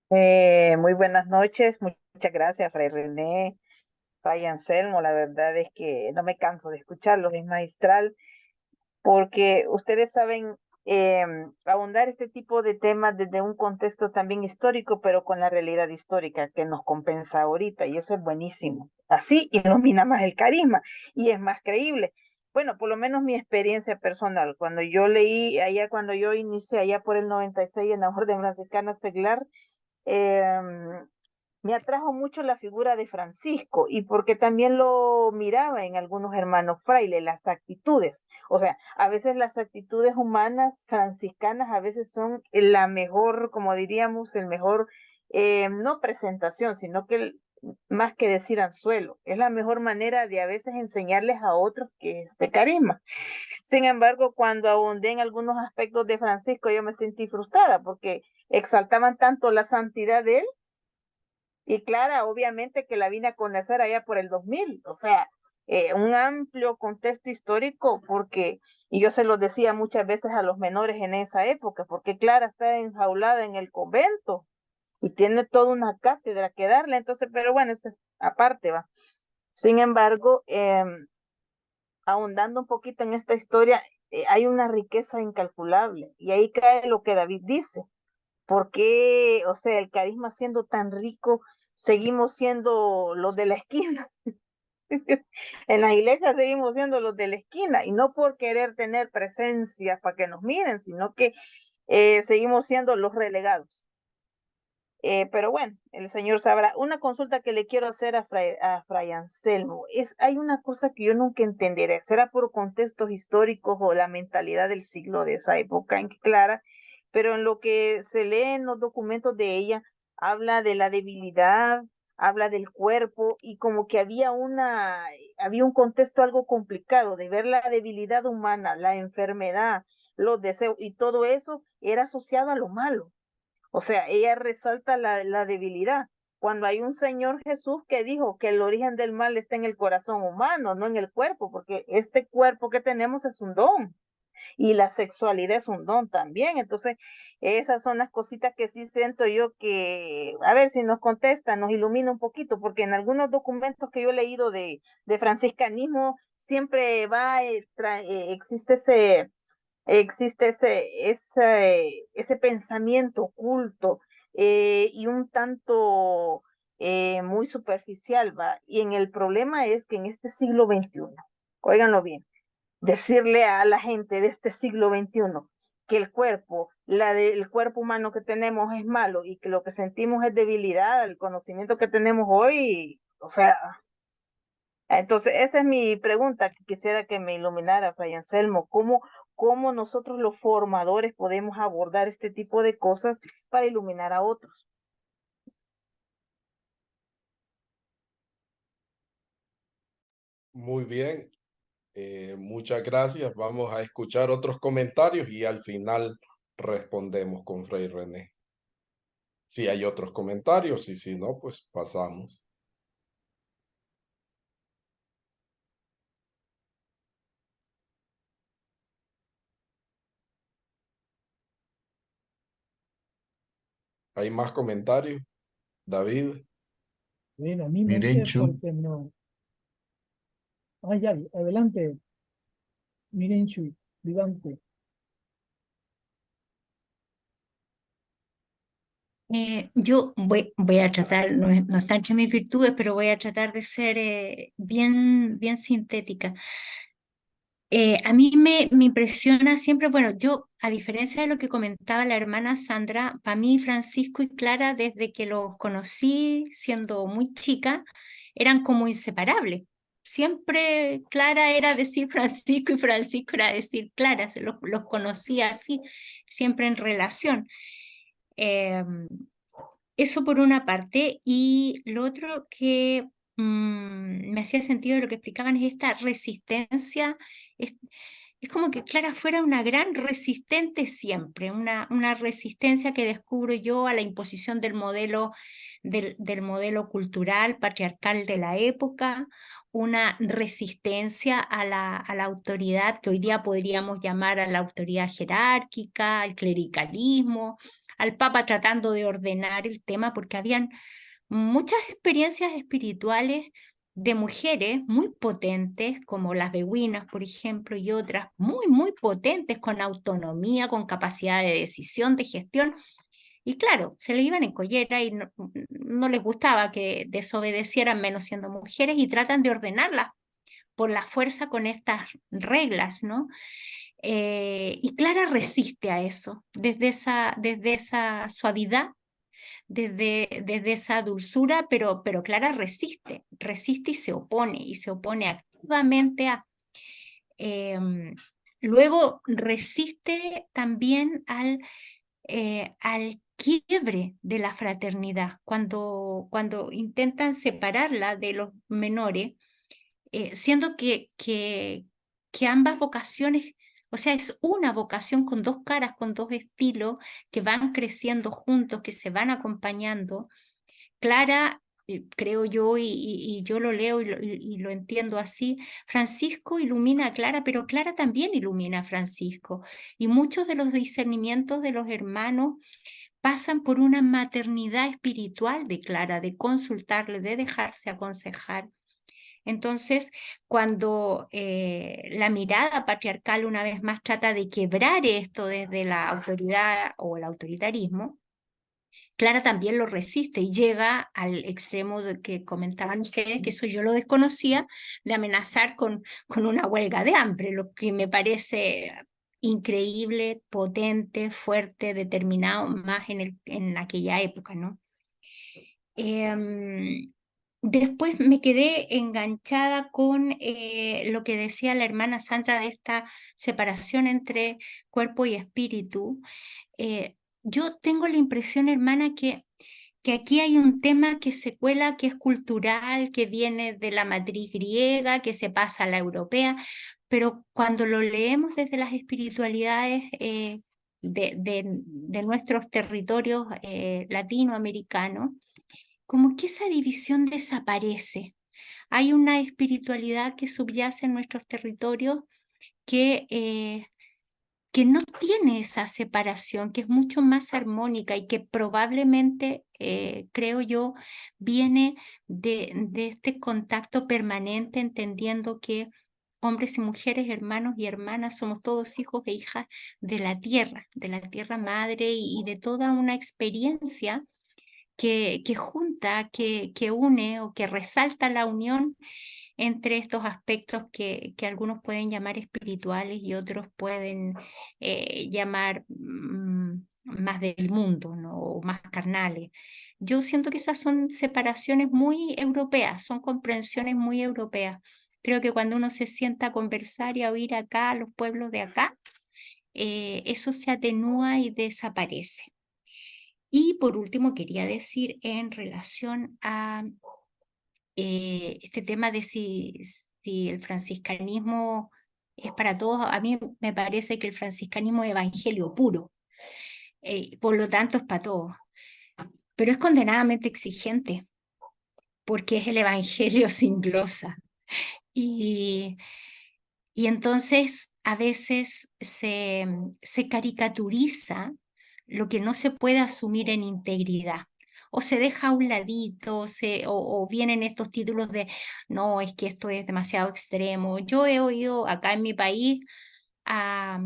Muy buenas noches, muchas gracias, Fray René, Fray Anselmo. La verdad es que no me canso de escucharlos, es magistral, porque ustedes saben abundar este tipo de temas desde un contexto también histórico, pero con la realidad histórica que nos compensa ahorita, y eso es buenísimo. Así ilumina más el carisma y es más creíble. Bueno, por lo menos mi experiencia personal, cuando yo leí allá, cuando yo inicié allá por el 96 en la Orden Franciscana Seglar, me atrajo mucho la figura de Francisco, y porque también lo miraba en algunos hermanos frailes, las actitudes. O sea, a veces las actitudes humanas franciscanas a veces son la mejor, como diríamos, el mejor, no presentación, sino que más que decir anzuelo, es la mejor manera de a veces enseñarles a otros que es de carisma. Sin embargo, cuando ahondé en algunos aspectos de Francisco, yo me sentí frustrada porque exaltaban tanto la santidad de él, Y Clara, obviamente que la vine a conocer allá por el 2000, o sea, un amplio contexto histórico, porque, y yo se lo decía muchas veces a los menores en esa época, porque Clara está enjaulada en el convento y tiene toda una cátedra que darle, entonces, pero bueno, eso aparte va. Sin embargo, ahondando un poquito en esta historia, hay una riqueza incalculable, y ahí cae lo que David dice. ¿Por qué, o sea, el carisma siendo tan rico, seguimos siendo los de la esquina? En las iglesias seguimos siendo los de la esquina, y no por querer tener presencia para que nos miren, sino que seguimos siendo los relegados. Pero bueno, el Señor sabrá. Una consulta que le quiero hacer a Fray Anselmo es, hay una cosa que yo nunca entenderé, ¿será por contextos históricos o la mentalidad del siglo de esa época en Clara? Pero en lo que se lee en los documentos de ella, habla de la debilidad, habla del cuerpo, y como que había un contexto algo complicado de ver la debilidad humana, la enfermedad, los deseos, y todo eso era asociado a lo malo. O sea, ella resalta la debilidad. Cuando hay un Señor Jesús que dijo que el origen del mal está en el corazón humano, no en el cuerpo, porque este cuerpo que tenemos es un don y la sexualidad es un don también. Entonces, esas son las cositas que sí siento yo que, a ver si nos contesta, nos ilumina un poquito, porque en algunos documentos que yo he leído de franciscanismo siempre existe ese pensamiento oculto y un tanto muy superficial, ¿va? Y en el problema es que en este siglo XXI, óiganlo bien, decirle a la gente de este siglo XXI que el cuerpo, el cuerpo humano que tenemos es malo y que lo que sentimos es debilidad, el conocimiento que tenemos hoy, o sea, entonces, esa es mi pregunta que quisiera que me iluminara, Fray Anselmo. ¿Cómo nosotros los formadores podemos abordar este tipo de cosas para iluminar a otros? Muy bien, muchas gracias. Vamos a escuchar otros comentarios y al final respondemos con Fray René. Si hay otros comentarios y si no, pues pasamos. ¿Hay más comentarios? David. Bien, a mí no sé Mirenchu, por qué no. Ah, ya, adelante, Mirenchu, Vivante. Yo voy a tratar, no está entre mis virtudes, pero voy a tratar de ser bien sintética. A mí me impresiona siempre, bueno, yo, a diferencia de lo que comentaba la hermana Sandra, para mí Francisco y Clara, desde que los conocí siendo muy chica, eran como inseparables. Siempre Clara era decir Francisco y Francisco era decir Clara, los conocía así, siempre en relación. Eh, Eso por una parte, y lo otro que me hacía sentido de lo que explicaban es esta resistencia. Es como que Clara fuera una gran resistente siempre, una resistencia que descubro yo a la imposición del modelo cultural patriarcal de la época, una resistencia a la autoridad que hoy día podríamos llamar a la autoridad jerárquica, al clericalismo, al Papa tratando de ordenar el tema, porque habían muchas experiencias espirituales de mujeres muy potentes, como las beguinas, por ejemplo, y otras muy potentes, con autonomía, con capacidad de decisión, de gestión. Y claro, se le iban en collera y no les gustaba que desobedecieran, menos siendo mujeres, y tratan de ordenarlas por la fuerza con estas reglas, ¿no? Y Clara resiste a eso, desde esa suavidad, desde esa dulzura, pero Clara resiste y se opone activamente a. Luego resiste también al quiebre de la fraternidad, cuando intentan separarla de los menores, siendo que ambas vocaciones, o sea, es una vocación con dos caras, con dos estilos que van creciendo juntos, que se van acompañando, Clara, creo yo, y yo lo leo y lo entiendo así, Francisco ilumina a Clara, pero Clara también ilumina a Francisco. Y muchos de los discernimientos de los hermanos pasan por una maternidad espiritual de Clara, de consultarle, de dejarse aconsejar. Entonces, cuando la mirada patriarcal una vez más trata de quebrar esto desde la autoridad o el autoritarismo, Clara también lo resiste y llega al extremo de que comentaban ustedes, que eso yo lo desconocía, de amenazar con una huelga de hambre, lo que me parece increíble, potente, fuerte, determinado, más en aquella época, ¿no? Después me quedé enganchada con lo que decía la hermana Sandra de esta separación entre cuerpo y espíritu. Yo tengo la impresión, hermana, que aquí hay un tema que se cuela, que es cultural, que viene de la matriz griega, que se pasa a la europea, pero cuando lo leemos desde las espiritualidades de nuestros territorios latinoamericanos, como que esa división desaparece. Hay una espiritualidad que subyace en nuestros territorios que no tiene esa separación, que es mucho más armónica y que probablemente, creo yo, viene de este contacto permanente, entendiendo que hombres y mujeres, hermanos y hermanas, somos todos hijos e hijas de la tierra madre y de toda una experiencia que junta, que une o que resalta la unión entre estos aspectos que algunos pueden llamar espirituales y otros pueden llamar más del mundo, ¿no? O más carnales. Yo siento que esas son separaciones muy europeas, son comprensiones muy europeas. Creo que cuando uno se sienta a conversar y a oír acá a los pueblos de acá, eso se atenúa y desaparece. Y por último, quería decir en relación a este tema de si el franciscanismo es para todos, a mí me parece que el franciscanismo es evangelio puro, por lo tanto es para todos, pero es condenadamente exigente porque es el evangelio sin glosa. Y, y entonces a veces se caricaturiza lo que no se puede asumir en integridad. O se deja a un ladito, o vienen estos títulos de, no, es que esto es demasiado extremo. Yo he oído acá en mi país a,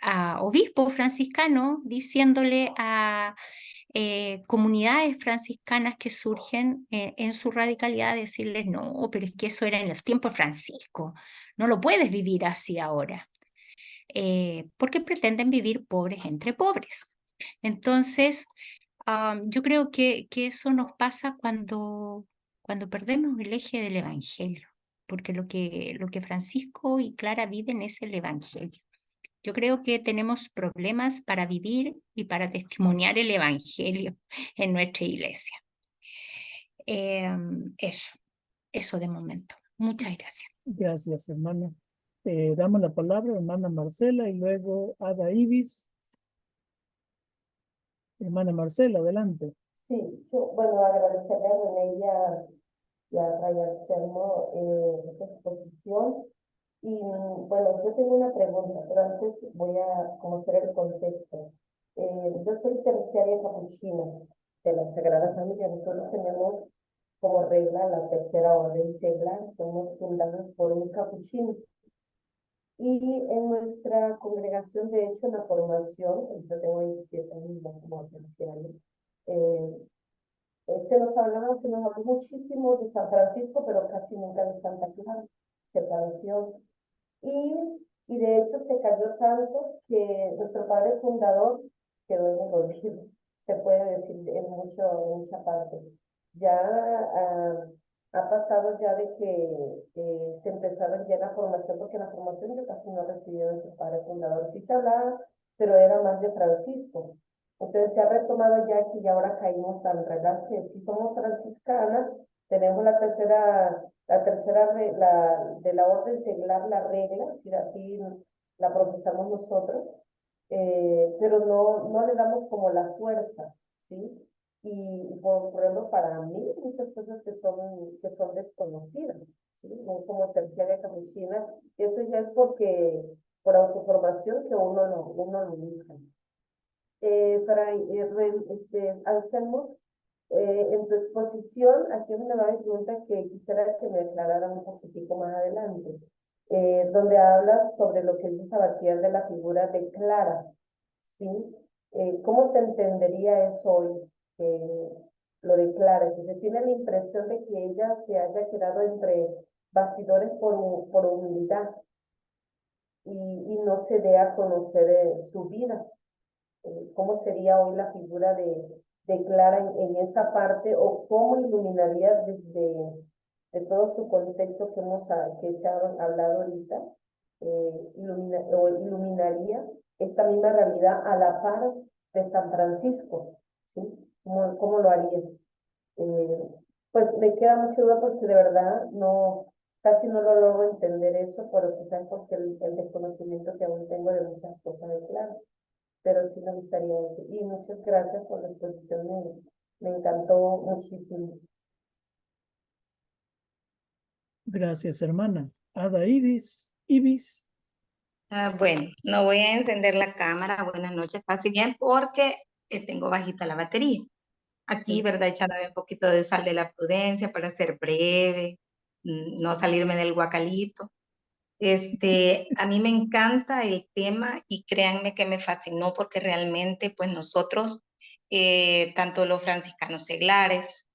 a obispos franciscanos diciéndole a comunidades franciscanas que surgen en su radicalidad, decirles, no, pero es que eso era en los tiempos de Francisco, no lo puedes vivir así ahora, porque pretenden vivir pobres entre pobres. Entonces, yo creo que eso nos pasa cuando perdemos el eje del Evangelio, porque lo que Francisco y Clara viven es el Evangelio. Yo creo que tenemos problemas para vivir y para testimoniar el Evangelio en nuestra iglesia. Eso de momento. Muchas gracias. Gracias, hermana. Damos la palabra a hermana Marcela y luego Ada Ibis. Hermana Marcela, adelante. Sí, bueno, agradecerle a René y a Ray Anselmo esta exposición. Y bueno, yo tengo una pregunta, pero antes voy a conocer el contexto. Yo soy terciaria capuchina de la Sagrada Familia. Nosotros tenemos como regla la tercera orden seglar, somos fundados por un capuchino. Y en nuestra congregación, de hecho, en la formación, yo tengo 27 años como terciaria, se nos habló muchísimo de San Francisco, pero casi nunca de Santa Clara, separación. Y de hecho se cayó tanto que nuestro padre fundador quedó en el olvido, se puede decir en mucha parte. Ya ha pasado ya de que se empezó a ver ya la formación, porque la formación yo casi no recibí de nuestro padre fundador. Sí se hablaba, pero era más de Francisco. Entonces se ha retomado ya que ya ahora caímos tan relax que si somos franciscanas, tenemos la tercera de la orden seglar, la regla, si así la profesamos nosotros, pero no le damos como la fuerza, ¿sí? y por ejemplo, para mí, muchas cosas que son desconocidas, ¿sí? No como terciaria capuchina, eso ya es porque, por autoformación que uno lo busca. Anselmo, en tu exposición, aquí me va a pregunta que quisiera que me aclararan un poquitico más adelante, donde hablas sobre lo que dice Sabatier de la figura de Clara, ¿sí? ¿Cómo se entendería eso hoy? Lo de Clara, si se tiene la impresión de que ella se haya quedado entre bastidores por humildad y no se dé a conocer su vida. ¿Cómo sería hoy la figura de Clara en esa parte o cómo iluminaría desde de todo su contexto que se ha hablado ahorita, iluminaría esta misma realidad a la par de San Francisco, ¿sí? ¿Cómo lo haría? Eh, pues me queda mucha duda porque de verdad casi no lo logro entender eso, pero quizás porque el desconocimiento que aún tengo de muchas cosas de Clara, pero sí me gustaría decir. Y muchas gracias por la exposición, me encantó muchísimo. Gracias, hermana. Ada Ibis. Bueno, no voy a encender la cámara. Buenas noches, casi bien, porque tengo bajita la batería. Aquí, ¿verdad? Echándome un poquito de sal de la prudencia para ser breve, no salirme del guacalito. A mí me encanta el tema y créanme que me fascinó porque realmente, pues nosotros, tanto los franciscanos seglares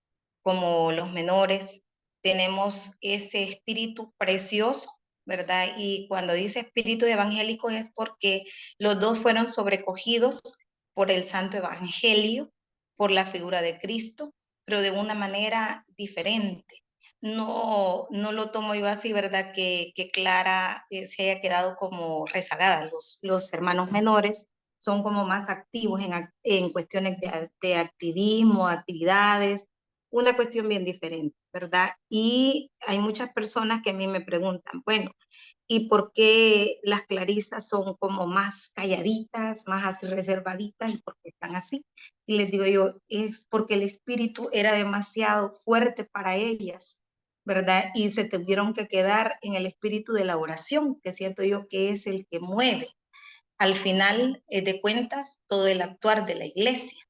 como los menores, tenemos ese espíritu precioso, ¿verdad? Y cuando dice espíritu evangélico es porque los dos fueron sobrecogidos por el Santo Evangelio, por la figura de Cristo, pero de una manera diferente. No lo tomo yo así, ¿verdad? Que Clara se haya quedado como rezagada. Los hermanos menores son como más activos en cuestiones de activismo, actividades, una cuestión bien diferente, ¿verdad? Y hay muchas personas que a mí me preguntan, bueno, ¿y por qué las clarisas son como más calladitas, más así reservaditas y por qué están así? Y les digo yo, es porque el espíritu era demasiado fuerte para ellas, ¿verdad? Y se tuvieron que quedar en el espíritu de la oración, que siento yo que es el que mueve al final de cuentas todo el actuar de la iglesia,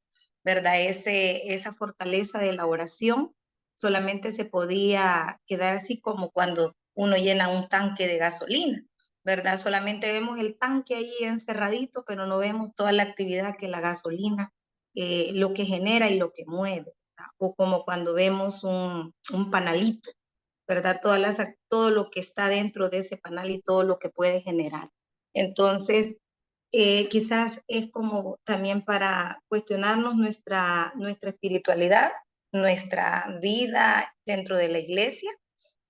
¿verdad? Esa fortaleza de la oración solamente se podía quedar así como cuando uno llena un tanque de gasolina, ¿verdad? Solamente vemos el tanque ahí encerradito, pero no vemos toda la actividad que la gasolina, lo que genera y lo que mueve, ¿verdad? O como cuando vemos un panalito, ¿verdad? Todo lo que está dentro de ese panal y todo lo que puede generar. Entonces, quizás es como también para cuestionarnos nuestra espiritualidad, nuestra vida dentro de la iglesia,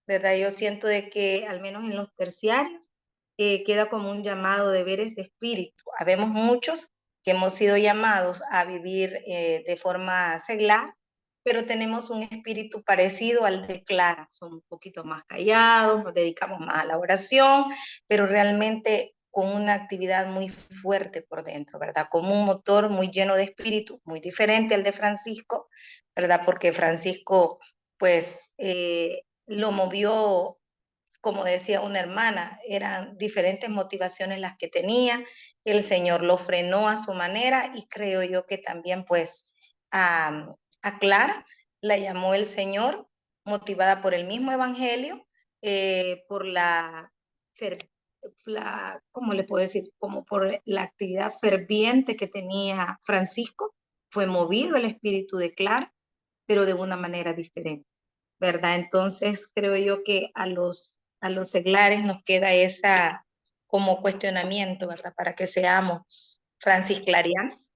¿verdad? Yo siento de que al menos en los terciarios queda como un llamado de ver ese espíritu. Habemos muchos que hemos sido llamados a vivir de forma seglar, pero tenemos un espíritu parecido al de Clara. Somos un poquito más callados, nos dedicamos más a la oración, pero realmente con una actividad muy fuerte por dentro, ¿verdad? Como un motor muy lleno de espíritu, muy diferente al de Francisco, ¿verdad? Porque Francisco, pues, lo movió, como decía una hermana, eran diferentes motivaciones las que tenía, el Señor lo frenó a su manera y creo yo que también pues a Clara la llamó el Señor motivada por el mismo Evangelio, por ¿cómo le puedo decir? Como por la actividad ferviente que tenía Francisco, fue movido el espíritu de Clara, pero de una manera diferente, ¿verdad? Entonces creo yo que a los seglares nos queda esa como cuestionamiento, ¿verdad? Para que seamos francisclarianos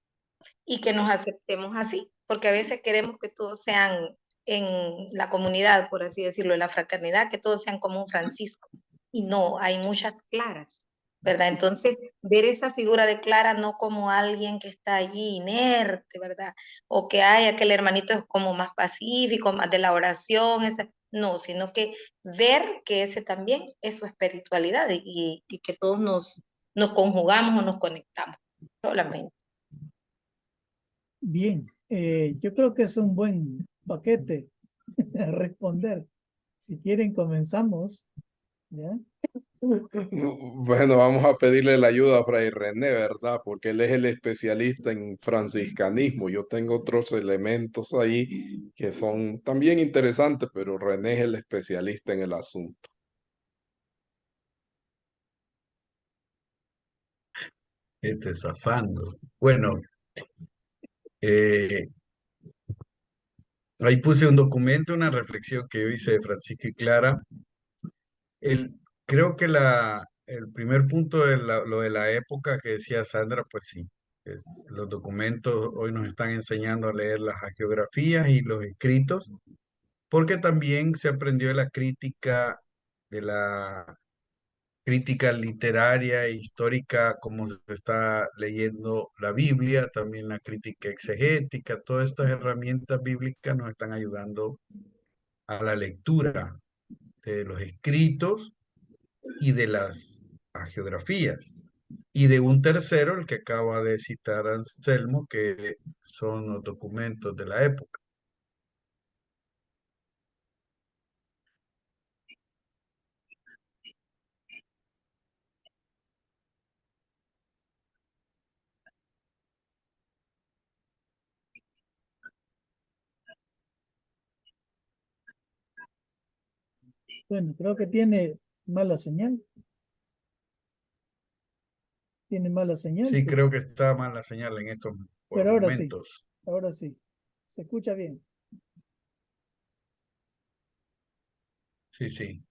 y que nos aceptemos así, porque a veces queremos que todos sean en la comunidad, por así decirlo, en la fraternidad, que todos sean como un Francisco. Y no, hay muchas Claras, ¿verdad? Entonces, ver esa figura de Clara no como alguien que está allí inerte, ¿verdad? O que hay aquel hermanito es como más pacífico, más de la oración, no, sino que ver que ese también es su espiritualidad y que todos nos conjugamos o nos conectamos solamente. Bien, yo creo que es un buen paquete responder. Si quieren, comenzamos. ¿Ya? Bueno, vamos a pedirle la ayuda a Fray René, ¿verdad? Porque él es el especialista en franciscanismo. Yo tengo otros elementos ahí que son también interesantes, pero René es el especialista en el asunto. Zafando. Bueno, eh, ahí puse un documento, una reflexión que yo hice de Francisco y Clara. El, creo que el primer punto de lo de la época que decía Sandra, pues sí, los documentos hoy nos están enseñando a leer las hagiografías y los escritos, porque también se aprendió de la crítica literaria e histórica, como se está leyendo la Biblia, también la crítica exegética, todas estas herramientas bíblicas nos están ayudando a la lectura de los escritos y de las geografías. Y de un tercero, el que acaba de citar Anselmo, que son los documentos de la época. Bueno, creo que tiene mala señal. Tiene mala señal, Sí, sí. creo que está mal la señal en estos Pero momentos. ahora sí. Se escucha bien. Sí, sí.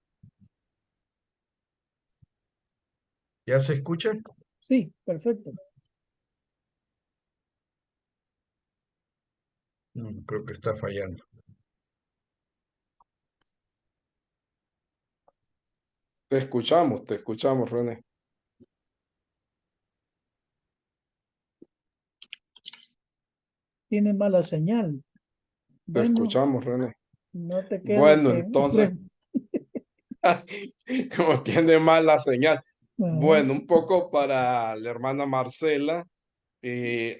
¿Ya se escucha? Sí, perfecto. No, creo que está fallando. Te escuchamos, René. Tiene mala señal. Te Bueno, escuchamos, René. no te queda Bueno, que... entonces, como tiene mala señal. Ajá. Bueno, un poco para la hermana Marcela.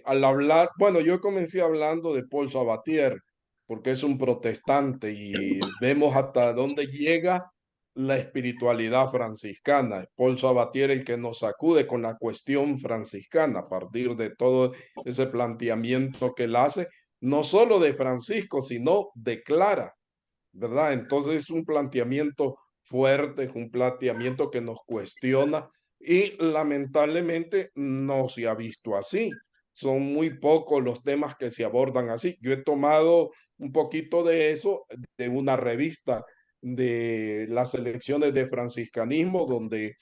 Al hablar, bueno, yo comencé hablando de Paul Sabatier, porque es un protestante y vemos hasta dónde llega la espiritualidad franciscana. Paul Sabatier el que nos sacude con la cuestión franciscana a partir de todo ese planteamiento que él hace, no solo de Francisco, sino de Clara, ¿verdad? Entonces es un planteamiento fuerte, es un planteamiento que nos cuestiona y lamentablemente no se ha visto así. Son muy pocos los temas que se abordan así. Yo he tomado un poquito de eso de una revista de las elecciones de franciscanismo, donde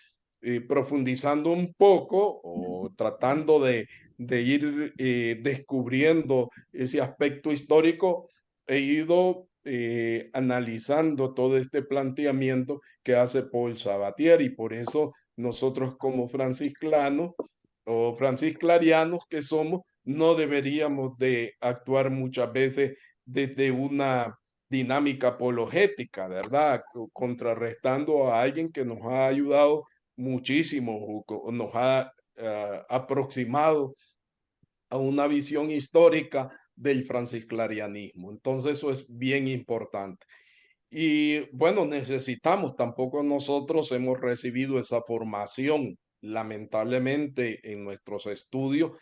profundizando un poco o tratando de ir descubriendo ese aspecto histórico, he ido analizando todo este planteamiento que hace Paul Sabatier y por eso nosotros como franciscanos o francisclarianos que somos, no deberíamos de actuar muchas veces desde una dinámica apologética, ¿verdad? Contrarrestando a alguien que nos ha ayudado muchísimo, o nos ha aproximado a una visión histórica del francisclarianismo. Entonces eso es bien importante. Y bueno, necesitamos, tampoco nosotros hemos recibido esa formación, lamentablemente en nuestros estudios,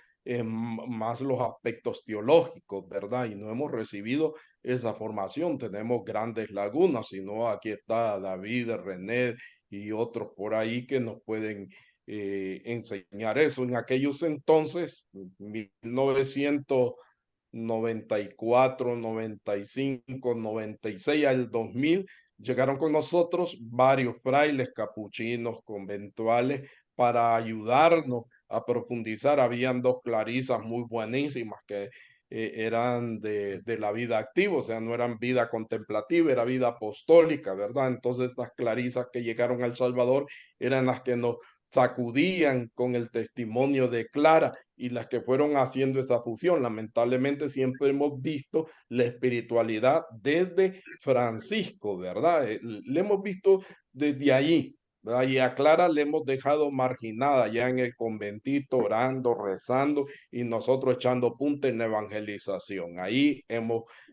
más los aspectos teológicos, ¿verdad? Y no hemos recibido esa formación, tenemos grandes lagunas, sino aquí está David, René y otros por ahí que nos pueden enseñar eso. En aquellos entonces, 1994, 95, 96 al 2000, llegaron con nosotros varios frailes capuchinos conventuales para ayudarnos a profundizar. Habían dos clarisas muy buenísimas que eran de la vida activa, o sea, no eran vida contemplativa, era vida apostólica, ¿verdad? Entonces estas clarisas que llegaron a El Salvador eran las que nos sacudían con el testimonio de Clara y las que fueron haciendo esa fusión. Lamentablemente siempre hemos visto la espiritualidad desde Francisco, ¿verdad? Le hemos visto desde ahí. ¿verdad? Y a Clara le hemos dejado marginada ya en el conventito, orando, rezando, y nosotros echando punta en la evangelización. Ahí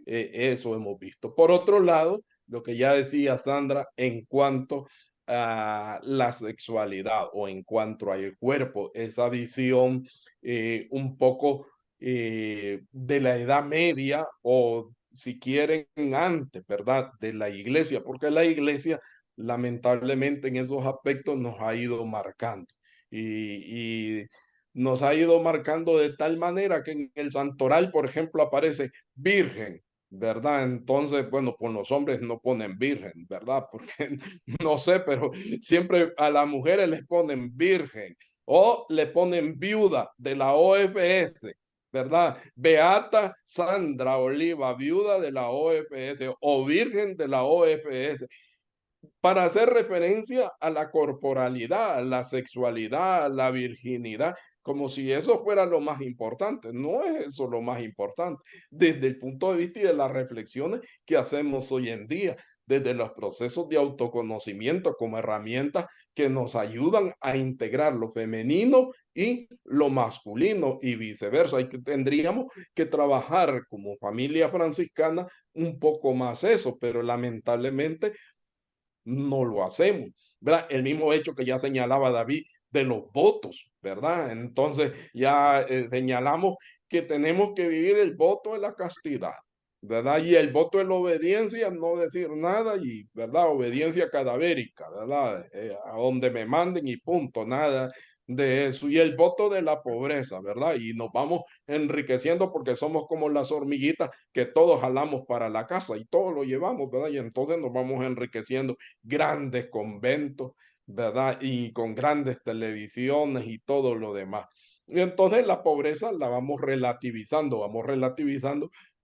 eso hemos visto. Por otro lado, lo que ya decía Sandra en cuanto a la sexualidad o en cuanto al cuerpo, esa visión un poco de la Edad Media o si quieren antes, ¿verdad? De la iglesia, porque la iglesia lamentablemente en esos aspectos nos ha ido marcando y nos ha ido marcando de tal manera que en el santoral, por ejemplo, aparece virgen, ¿verdad? Entonces, bueno, pues los hombres no ponen virgen, ¿verdad? Porque no sé, pero siempre a las mujeres les ponen virgen o le ponen viuda de la OFS. ¿Verdad? Beata Sandra Oliva, viuda de la OFS o virgen de la OFS, para hacer referencia a la corporalidad, a la sexualidad, a la virginidad, como si eso fuera lo más importante. No es eso lo más importante, desde el punto de vista y de las reflexiones que hacemos hoy en día, desde los procesos de autoconocimiento como herramientas que nos ayudan a integrar lo femenino y lo masculino y viceversa. Y que tendríamos que trabajar como familia franciscana un poco más eso, pero lamentablemente no lo hacemos, ¿verdad? El mismo hecho que ya señalaba David de los votos, ¿verdad? Entonces ya señalamos que tenemos que vivir el voto de la castidad, ¿verdad? Y el voto de la obediencia, no decir nada y, ¿verdad? Obediencia cadavérica, ¿verdad? A donde me manden y punto, nada de eso. Y el voto de la pobreza, ¿verdad? Y nos vamos enriqueciendo porque somos como las hormiguitas que todos jalamos para la casa y todo lo llevamos, ¿verdad? Y entonces nos vamos enriqueciendo, grandes conventos, ¿verdad? Y con grandes televisiones y todo lo demás. Y entonces la pobreza la vamos relativizando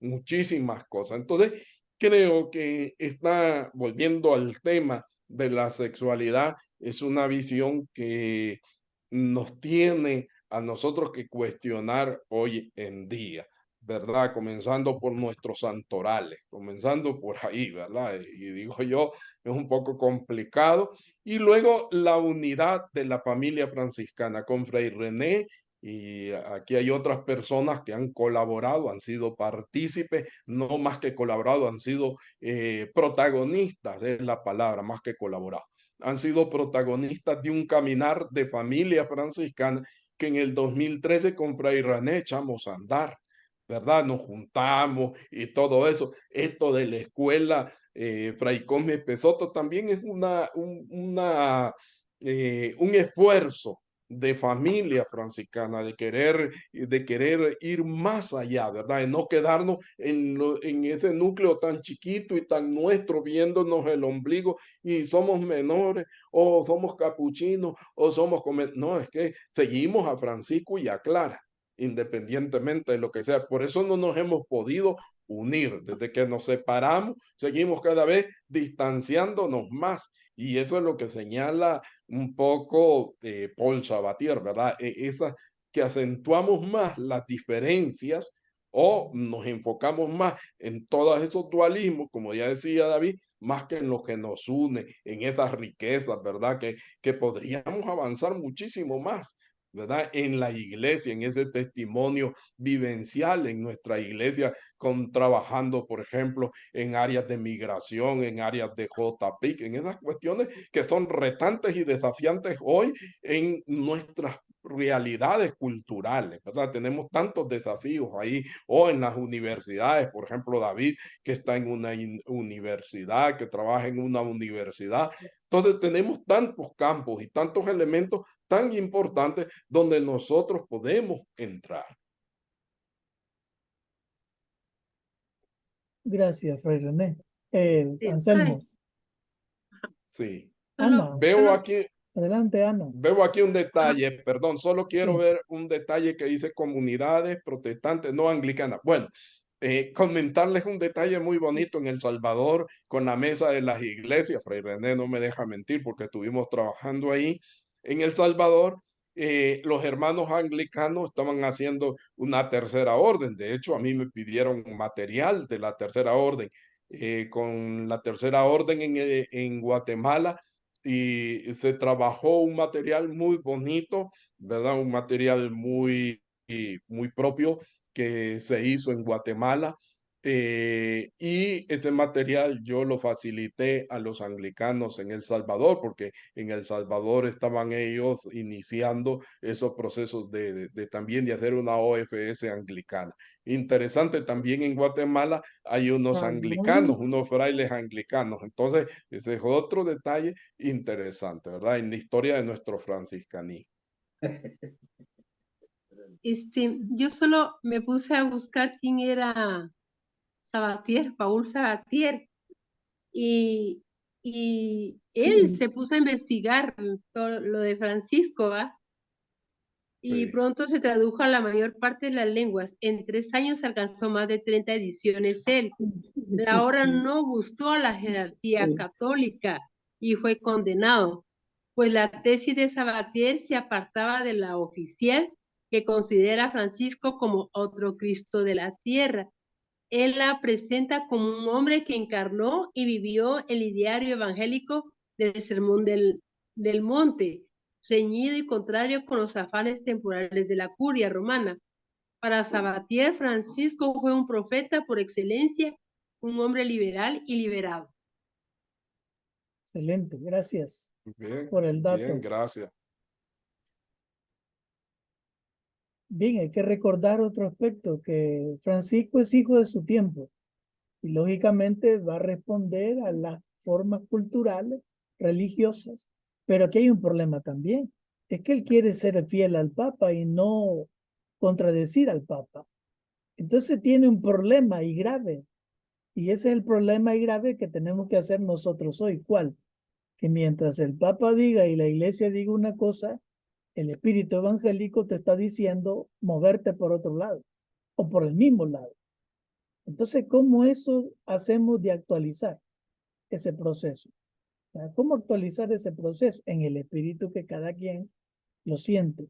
muchísimas cosas. Entonces, creo que está volviendo al tema de la sexualidad, es una visión que nos tiene a nosotros que cuestionar hoy en día. ¿Verdad? Comenzando por nuestros santorales, comenzando por ahí, ¿verdad? Y digo yo, es un poco complicado. Y luego la unidad de la familia franciscana con Fray René, y aquí hay otras personas que han colaborado, han sido partícipes, no más que colaborado, han sido protagonistas de la palabra, más que colaborado. Han sido protagonistas de un caminar de familia franciscana que en el 2013 con Fray René echamos a andar. ¿Verdad? Nos juntamos y todo eso. Esto de la escuela Fray Cosme Pesoto también es un esfuerzo de familia franciscana, de querer ir más allá, ¿verdad? De no quedarnos en ese núcleo tan chiquito y tan nuestro, viéndonos el ombligo y somos menores, o somos capuchinos, o somos... No, es que seguimos a Francisco y a Clara independientemente de lo que sea. Por eso no nos hemos podido unir. Desde que nos separamos, seguimos cada vez distanciándonos más. Y eso es lo que señala un poco Paul Sabatier, ¿verdad? Esa que acentuamos más las diferencias o nos enfocamos más en todos esos dualismos, como ya decía David, más que en lo que nos une, en esas riquezas, ¿verdad? Que podríamos avanzar muchísimo más. ¿Verdad? En la iglesia, en ese testimonio vivencial en nuestra iglesia, trabajando, por ejemplo, en áreas de migración, en áreas de JPIC, en esas cuestiones que son retantes y desafiantes hoy en nuestras realidades culturales, ¿verdad? Tenemos tantos desafíos ahí, o en las universidades, por ejemplo, David, que está en una universidad, que trabaja en una universidad. Entonces tenemos tantos campos y tantos elementos tan importantes donde nosotros podemos entrar. Gracias, Fray René. Sí, Anselmo. Sí. Ana, Veo aquí, adelante, Ana. veo aquí un detalle, perdón, solo quiero Sí. ver un detalle que dice comunidades protestantes no anglicanas. Bueno, comentarles un detalle muy bonito en El Salvador con la mesa de las iglesias. Fray René no me deja mentir porque estuvimos trabajando ahí. En El Salvador, los hermanos anglicanos estaban haciendo una tercera orden. De hecho, a mí me pidieron material de la tercera orden. Con la tercera orden en Guatemala y se trabajó un material muy bonito, ¿verdad? Un material muy propio que se hizo en Guatemala. Y este material yo lo facilité a los anglicanos en El Salvador, porque en El Salvador estaban ellos iniciando esos procesos también de hacer una OFS anglicana. Interesante, también en Guatemala hay unos anglicanos, unos frailes anglicanos. Entonces, ese es otro detalle interesante, ¿verdad? En la historia de nuestro franciscanismo. Yo solo me puse a buscar quién era Sabatier, Paul Sabatier, y él se puso a investigar todo lo de Francisco, ¿va? Y Sí. pronto se tradujo a la mayor parte de las lenguas. En 3 años alcanzó más de 30 ediciones él. La obra no gustó a la jerarquía católica y fue condenado, pues la tesis de Sabatier se apartaba de la oficial, que considera a Francisco como otro Cristo de la tierra. Él la presenta como un hombre que encarnó y vivió el ideario evangélico del Sermón del Monte, reñido y contrario con los afanes temporales de la curia romana. Para Sabatier, Francisco fue un profeta por excelencia, un hombre liberal y liberado. Excelente, gracias Bien, por el dato. bien, gracias. Bien, hay que recordar otro aspecto, que Francisco es hijo de su tiempo y lógicamente va a responder a las formas culturales, religiosas, pero aquí hay un problema también, es que él quiere ser fiel al Papa y no contradecir al Papa. Entonces tiene un problema y grave, y ese es el problema y grave que tenemos que hacer nosotros hoy. ¿Cuál? Que mientras el Papa diga y la Iglesia diga una cosa, el espíritu evangélico te está diciendo moverte por otro lado o por el mismo lado. Entonces, ¿cómo eso hacemos de actualizar ese proceso? ¿Cómo actualizar ese proceso? En el espíritu que cada quien lo siente.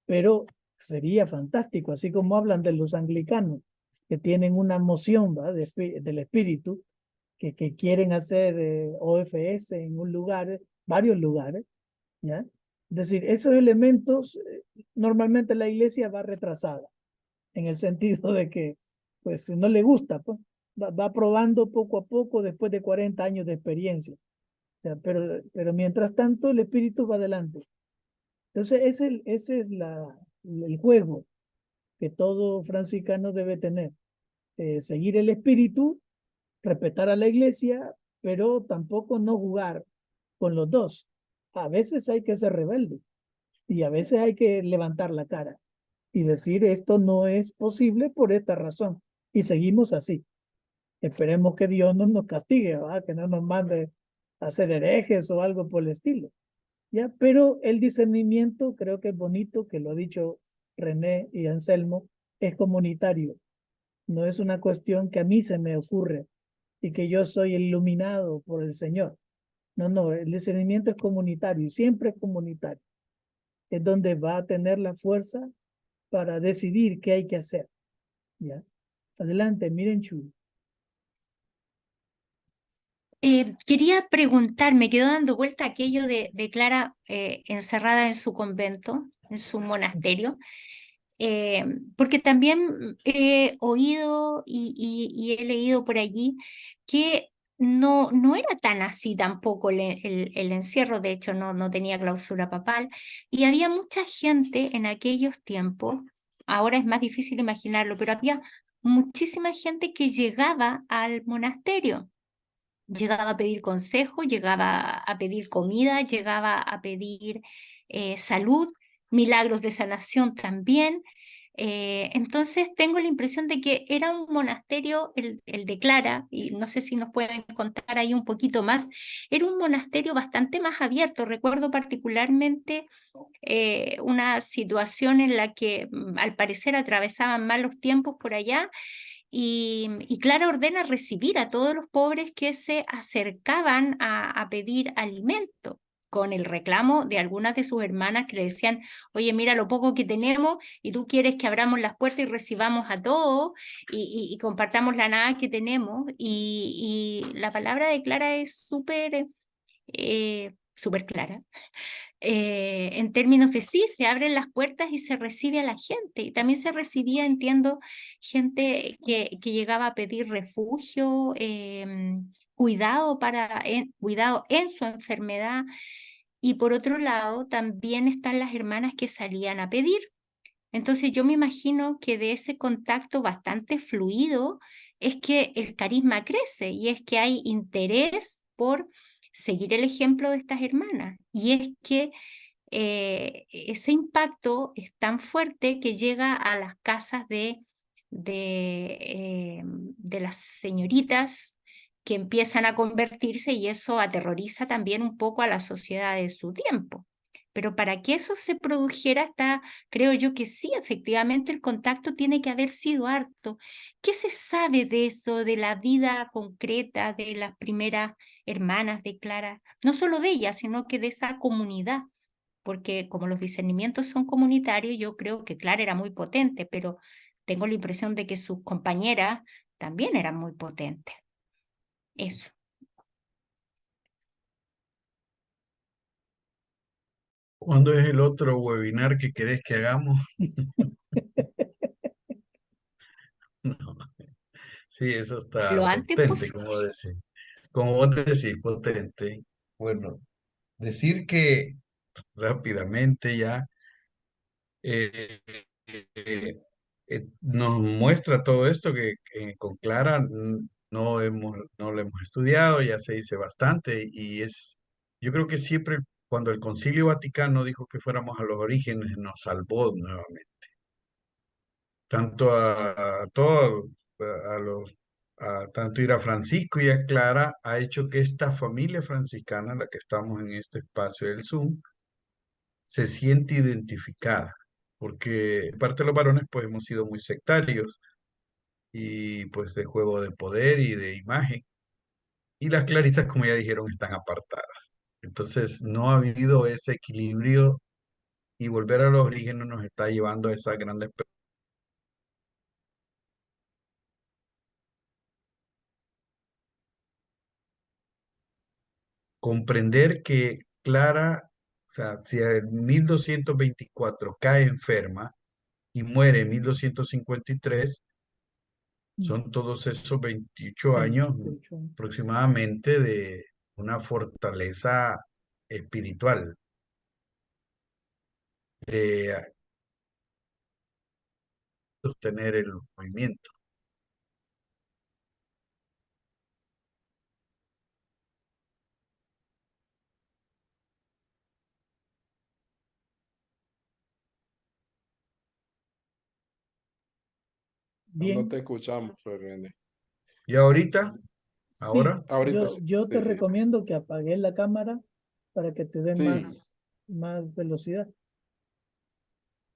Pero sería fantástico, así como hablan de los anglicanos, que tienen una moción, ¿va? Del espíritu, que quieren hacer OFS en un lugar, varios lugares, ¿ya? Es decir, esos elementos, normalmente la iglesia va retrasada, en el sentido de que, pues, no le gusta, pues, va probando poco a poco después de 40 años de experiencia. O sea, pero mientras tanto, el espíritu va adelante. Entonces, ese es el juego que todo franciscano debe tener. Seguir el espíritu, respetar a la iglesia, pero tampoco no jugar con los dos. A veces hay que ser rebelde y a veces hay que levantar la cara y decir esto no es posible por esta razón. Y seguimos así. Esperemos que Dios no nos castigue, ¿verdad? Que no nos mande a ser herejes o algo por el estilo. ¿Ya? Pero el discernimiento, creo que es bonito, que lo ha dicho René y Anselmo, es comunitario. No es una cuestión que a mí se me ocurre y que yo soy iluminado por el Señor. No, el discernimiento es comunitario y siempre es comunitario. Es donde va a tener la fuerza para decidir qué hay que hacer. ¿Ya? Adelante, miren Chu. Quería preguntar, me quedó dando vuelta aquello de Clara encerrada en su convento, en su monasterio, porque también he oído y he leído por allí que no era tan así tampoco el encierro, de hecho no tenía clausura papal, y había mucha gente en aquellos tiempos, ahora es más difícil imaginarlo, pero había muchísima gente que llegaba al monasterio. Llegaba a pedir consejo, llegaba a pedir comida, llegaba a pedir salud, milagros de sanación también. Entonces tengo la impresión de que era un monasterio, el de Clara, y no sé si nos pueden contar ahí un poquito más, era un monasterio bastante más abierto. Recuerdo particularmente una situación en la que al parecer atravesaban malos tiempos por allá y Clara ordena recibir a todos los pobres que se acercaban a pedir alimento, con el reclamo de algunas de sus hermanas que le decían, oye, mira lo poco que tenemos y tú quieres que abramos las puertas y recibamos a todos y compartamos la nada que tenemos. Y la palabra de Clara es súper súper clara, en términos de sí, se abren las puertas y se recibe a la gente. Y también se recibía, entiendo, gente que llegaba a pedir refugio, cuidado en su enfermedad. Y por otro lado, también están las hermanas que salían a pedir. Entonces yo me imagino que de ese contacto bastante fluido es que el carisma crece y es que hay interés por seguir el ejemplo de estas hermanas. Y es que ese impacto es tan fuerte que llega a las casas de las señoritas que empiezan a convertirse y eso aterroriza también un poco a la sociedad de su tiempo. Pero para que eso se produjera, creo yo que sí, efectivamente el contacto tiene que haber sido harto. ¿Qué se sabe de eso, de la vida concreta de las primeras hermanas de Clara? No solo de ellas, sino que de esa comunidad, porque como los discernimientos son comunitarios, yo creo que Clara era muy potente, pero tengo la impresión de que sus compañeras también eran muy potentes. Eso. ¿Cuándo es el otro webinar que querés que hagamos? No. Sí, eso está Lo antes potente, posible. como vos decís, potente. Bueno, decir que rápidamente ya eh, nos muestra todo esto que con Clara no lo hemos estudiado, ya se dice bastante y yo creo que siempre cuando el Concilio Vaticano dijo que fuéramos a los orígenes, nos salvó nuevamente, tanto a todos, a los, tanto ir a Francisco y a Clara ha hecho que esta familia franciscana, la que estamos en este espacio del Zoom, se siente identificada, porque parte de los varones pues hemos sido muy sectarios y pues de juego de poder y de imagen, y las clarisas, como ya dijeron, están apartadas. Entonces no ha habido ese equilibrio y volver a los orígenes nos está llevando a esas grandes comprender que Clara, o sea, si en 1224 cae enferma y muere en 1253, son todos esos 28 años 28 años. aproximadamente de una fortaleza espiritual, de sostener el movimiento. No Bien, te escuchamos, René. Y ahorita, sí, ahora, Ahorita sí. yo te Sí, sí. recomiendo que apagues la cámara para que te dé Sí. más velocidad.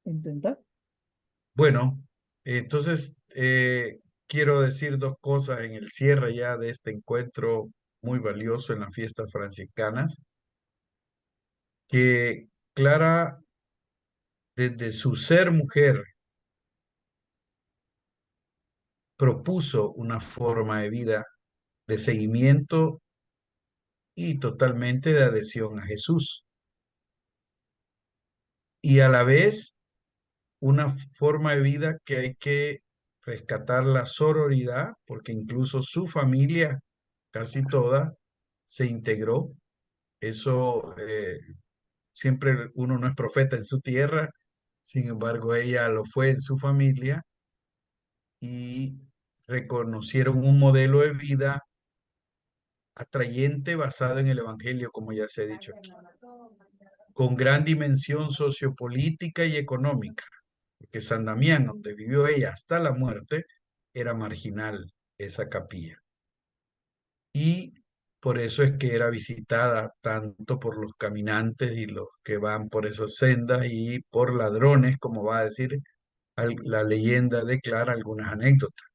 Intenta. bueno, entonces quiero decir dos cosas en el cierre ya de este encuentro muy valioso en las fiestas franciscanas, que Clara, desde su ser mujer, propuso una forma de vida de seguimiento y totalmente de adhesión a Jesús. Y a la vez una forma de vida que hay que rescatar la sororidad, porque incluso su familia, casi toda, se integró. Eso siempre uno no es profeta en su tierra, sin embargo ella lo fue en su familia y reconocieron un modelo de vida atrayente basado en el Evangelio, como ya se ha dicho aquí, con gran dimensión sociopolítica y económica, porque San Damián, donde vivió ella hasta la muerte, era marginal esa capilla. Y por eso es que era visitada tanto por los caminantes y los que van por esas sendas y por ladrones, como va a decir la leyenda declara algunas anécdotas.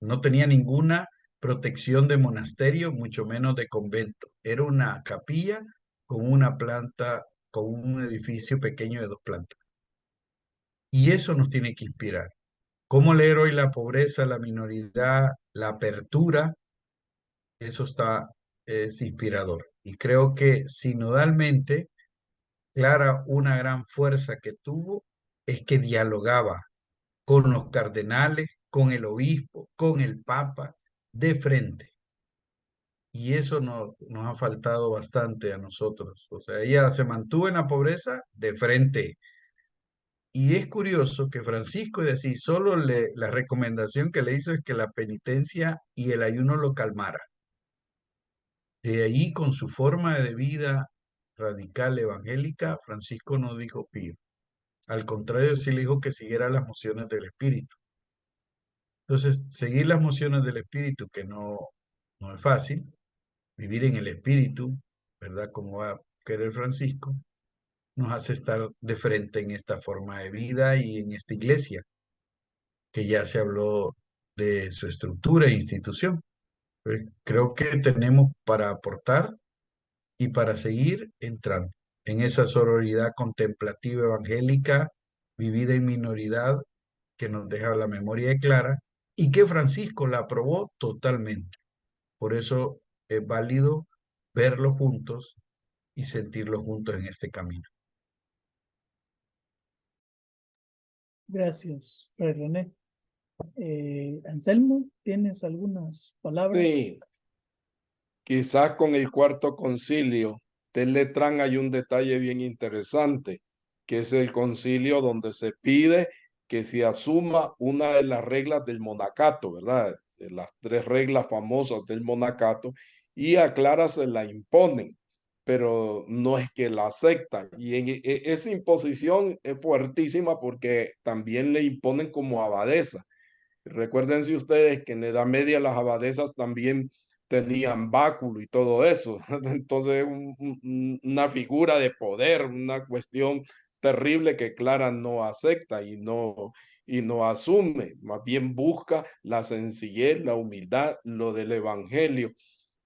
No tenía ninguna protección de monasterio, mucho menos de convento. Era una capilla con una planta, con un edificio pequeño de 2 plantas. Y eso nos tiene que inspirar. ¿Cómo leer hoy la pobreza, la minoridad, la apertura Eso es inspirador. Y creo que sinodalmente, Clara, una gran fuerza que tuvo es que dialogaba con los cardenales, con el obispo, con el papa, de frente. Y eso nos ha faltado bastante a nosotros. O sea, ella se mantuvo en la pobreza de frente. Y es curioso que Francisco de Asís la recomendación que le hizo es que la penitencia y el ayuno lo calmara. De ahí, con su forma de vida radical evangélica, Francisco no dijo pío. Al contrario, sí le dijo que siguiera las mociones del Espíritu. Entonces, seguir las mociones del Espíritu, que no es fácil, vivir en el Espíritu, ¿verdad? Como va a querer Francisco, nos hace estar de frente en esta forma de vida y en esta iglesia, que ya se habló de su estructura e institución. Pues creo que tenemos para aportar y para seguir entrando en esa sororidad contemplativa evangélica, vivida en minoridad, que nos deja la memoria clara y que Francisco la aprobó totalmente. Por eso es válido verlos juntos y sentirlos juntos en este camino. Gracias, Fray René. Anselmo, ¿tienes algunas palabras? Sí, quizás con el cuarto concilio de Letrán hay un detalle bien interesante, que es el concilio donde se pide que se asuma una de las reglas del monacato, ¿verdad? De las 3 reglas famosas del monacato, y a Clara se la imponen, pero no es que la aceptan. Y esa imposición es fuertísima porque también le imponen como abadesa. Recuérdense ustedes que en la Edad Media las abadesas también tenían báculo y todo eso. Entonces, una figura de poder, una cuestión terrible que Clara no acepta y no asume. Más bien busca la sencillez, la humildad, lo del evangelio.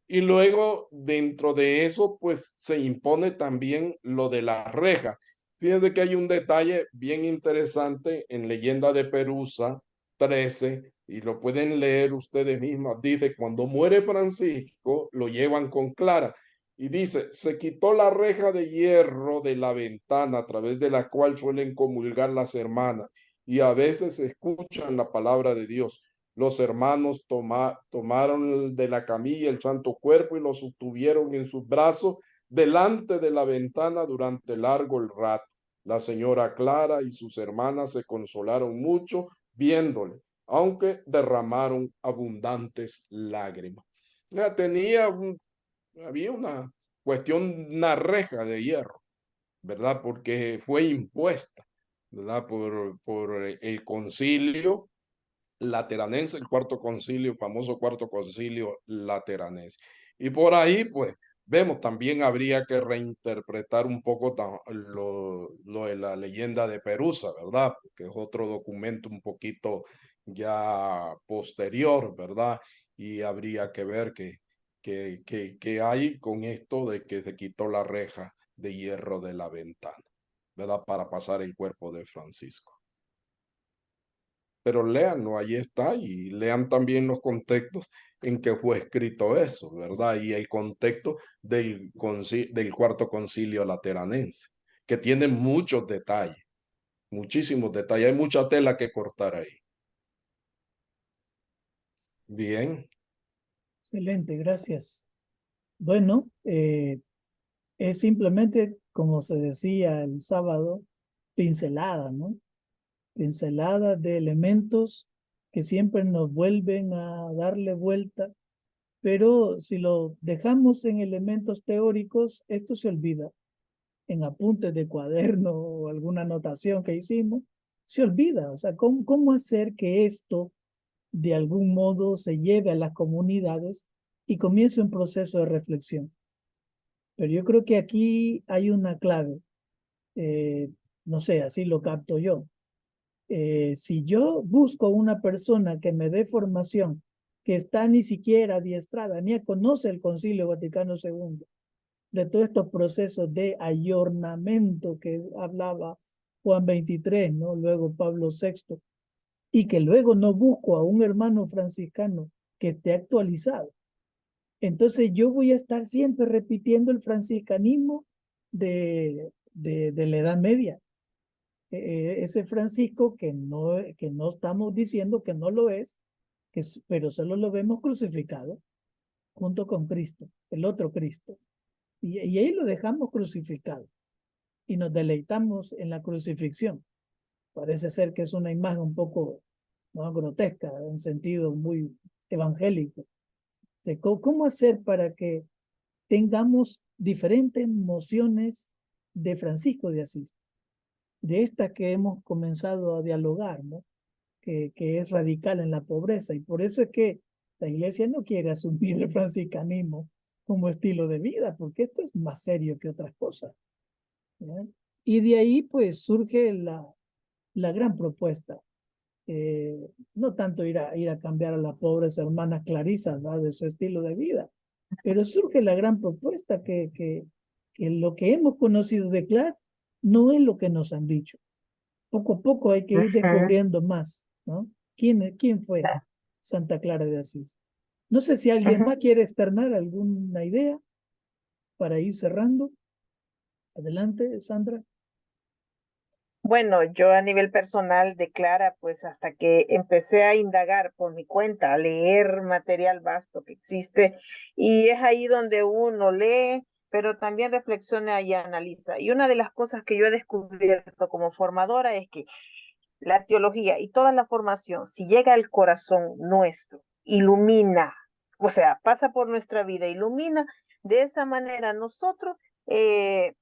Y luego, dentro de eso, pues se impone también lo de la reja. Fíjense que hay un detalle bien interesante en Leyenda de Perusa 13, y lo pueden leer ustedes mismas. Dice, cuando muere Francisco, lo llevan con Clara. Y dice, se quitó la reja de hierro de la ventana a través de la cual suelen comulgar las hermanas, y a veces escuchan la palabra de Dios. Los hermanos tomaron de la camilla el santo cuerpo y lo sostuvieron en sus brazos delante de la ventana durante largo el rato. La señora Clara y sus hermanas se consolaron mucho viéndole, aunque derramaron abundantes lágrimas. Ya había una cuestión, una reja de hierro, ¿verdad? Porque fue impuesta, ¿verdad? Por el concilio lateranense, el cuarto concilio, famoso cuarto concilio lateranense. Y por ahí, pues, vemos, también habría que reinterpretar un poco lo de la leyenda de Perusa, ¿verdad? Que es otro documento un poquito ya posterior, ¿verdad? Y habría que ver qué hay con esto de que se quitó la reja de hierro de la ventana, ¿verdad? Para pasar el cuerpo de Francisco. Pero léanlo, ahí está, y lean también los contextos en que fue escrito eso, ¿verdad? Y el contexto del cuarto concilio lateranense, que tiene muchos detalles, muchísimos detalles, hay mucha tela que cortar ahí. Bien. Excelente, gracias. Bueno, es simplemente, como se decía el sábado, pincelada, ¿no? Pincelada de elementos que siempre nos vuelven a darle vuelta, pero si lo dejamos en elementos teóricos, esto se olvida. En apuntes de cuaderno o alguna anotación que hicimos, se olvida. O sea, ¿cómo hacer que esto de algún modo se lleve a las comunidades y comience un proceso de reflexión? Pero yo creo que aquí hay una clave. No sé, así lo capto yo. Si yo busco una persona que me dé formación, que está ni siquiera adiestrada, ni conoce el Concilio Vaticano II, de todos estos procesos de ayornamiento que hablaba Juan 23, ¿no? Luego Pablo VI, y que luego no busco a un hermano franciscano que esté actualizado, Entonces yo voy a estar siempre repitiendo el franciscanismo de la Edad Media. Ese Francisco que no estamos diciendo que no lo es, pero solo lo vemos crucificado junto con Cristo, el otro Cristo. Y ahí lo dejamos crucificado y nos deleitamos en la crucifixión. Parece ser que es una imagen un poco, ¿no?, grotesca, en sentido muy evangélico. ¿Cómo hacer para que tengamos diferentes nociones de Francisco de Asís? De esta que hemos comenzado a dialogar, ¿no? Que es radical en la pobreza. Y por eso es que la iglesia no quiere asumir el franciscanismo como estilo de vida, porque esto es más serio que otras cosas, ¿no? Y de ahí pues surge la gran propuesta. No tanto ir a cambiar a las pobres hermanas clarisas, ¿no?, de su estilo de vida, pero surge la gran propuesta que lo que hemos conocido de Clark no es lo que nos han dicho. Poco a poco hay que ir descubriendo más, ¿no? ¿Quién fue Santa Clara de Asís? No sé si alguien más quiere externar alguna idea para ir cerrando. Adelante, Sandra. Bueno, yo a nivel personal de Clara, pues hasta que empecé a indagar por mi cuenta, a leer material vasto que existe, y es ahí donde uno lee, pero también reflexiona y analiza. Y una de las cosas que yo he descubierto como formadora es que la teología y toda la formación, si llega al corazón nuestro, ilumina, o sea, pasa por nuestra vida, ilumina, de esa manera nosotros,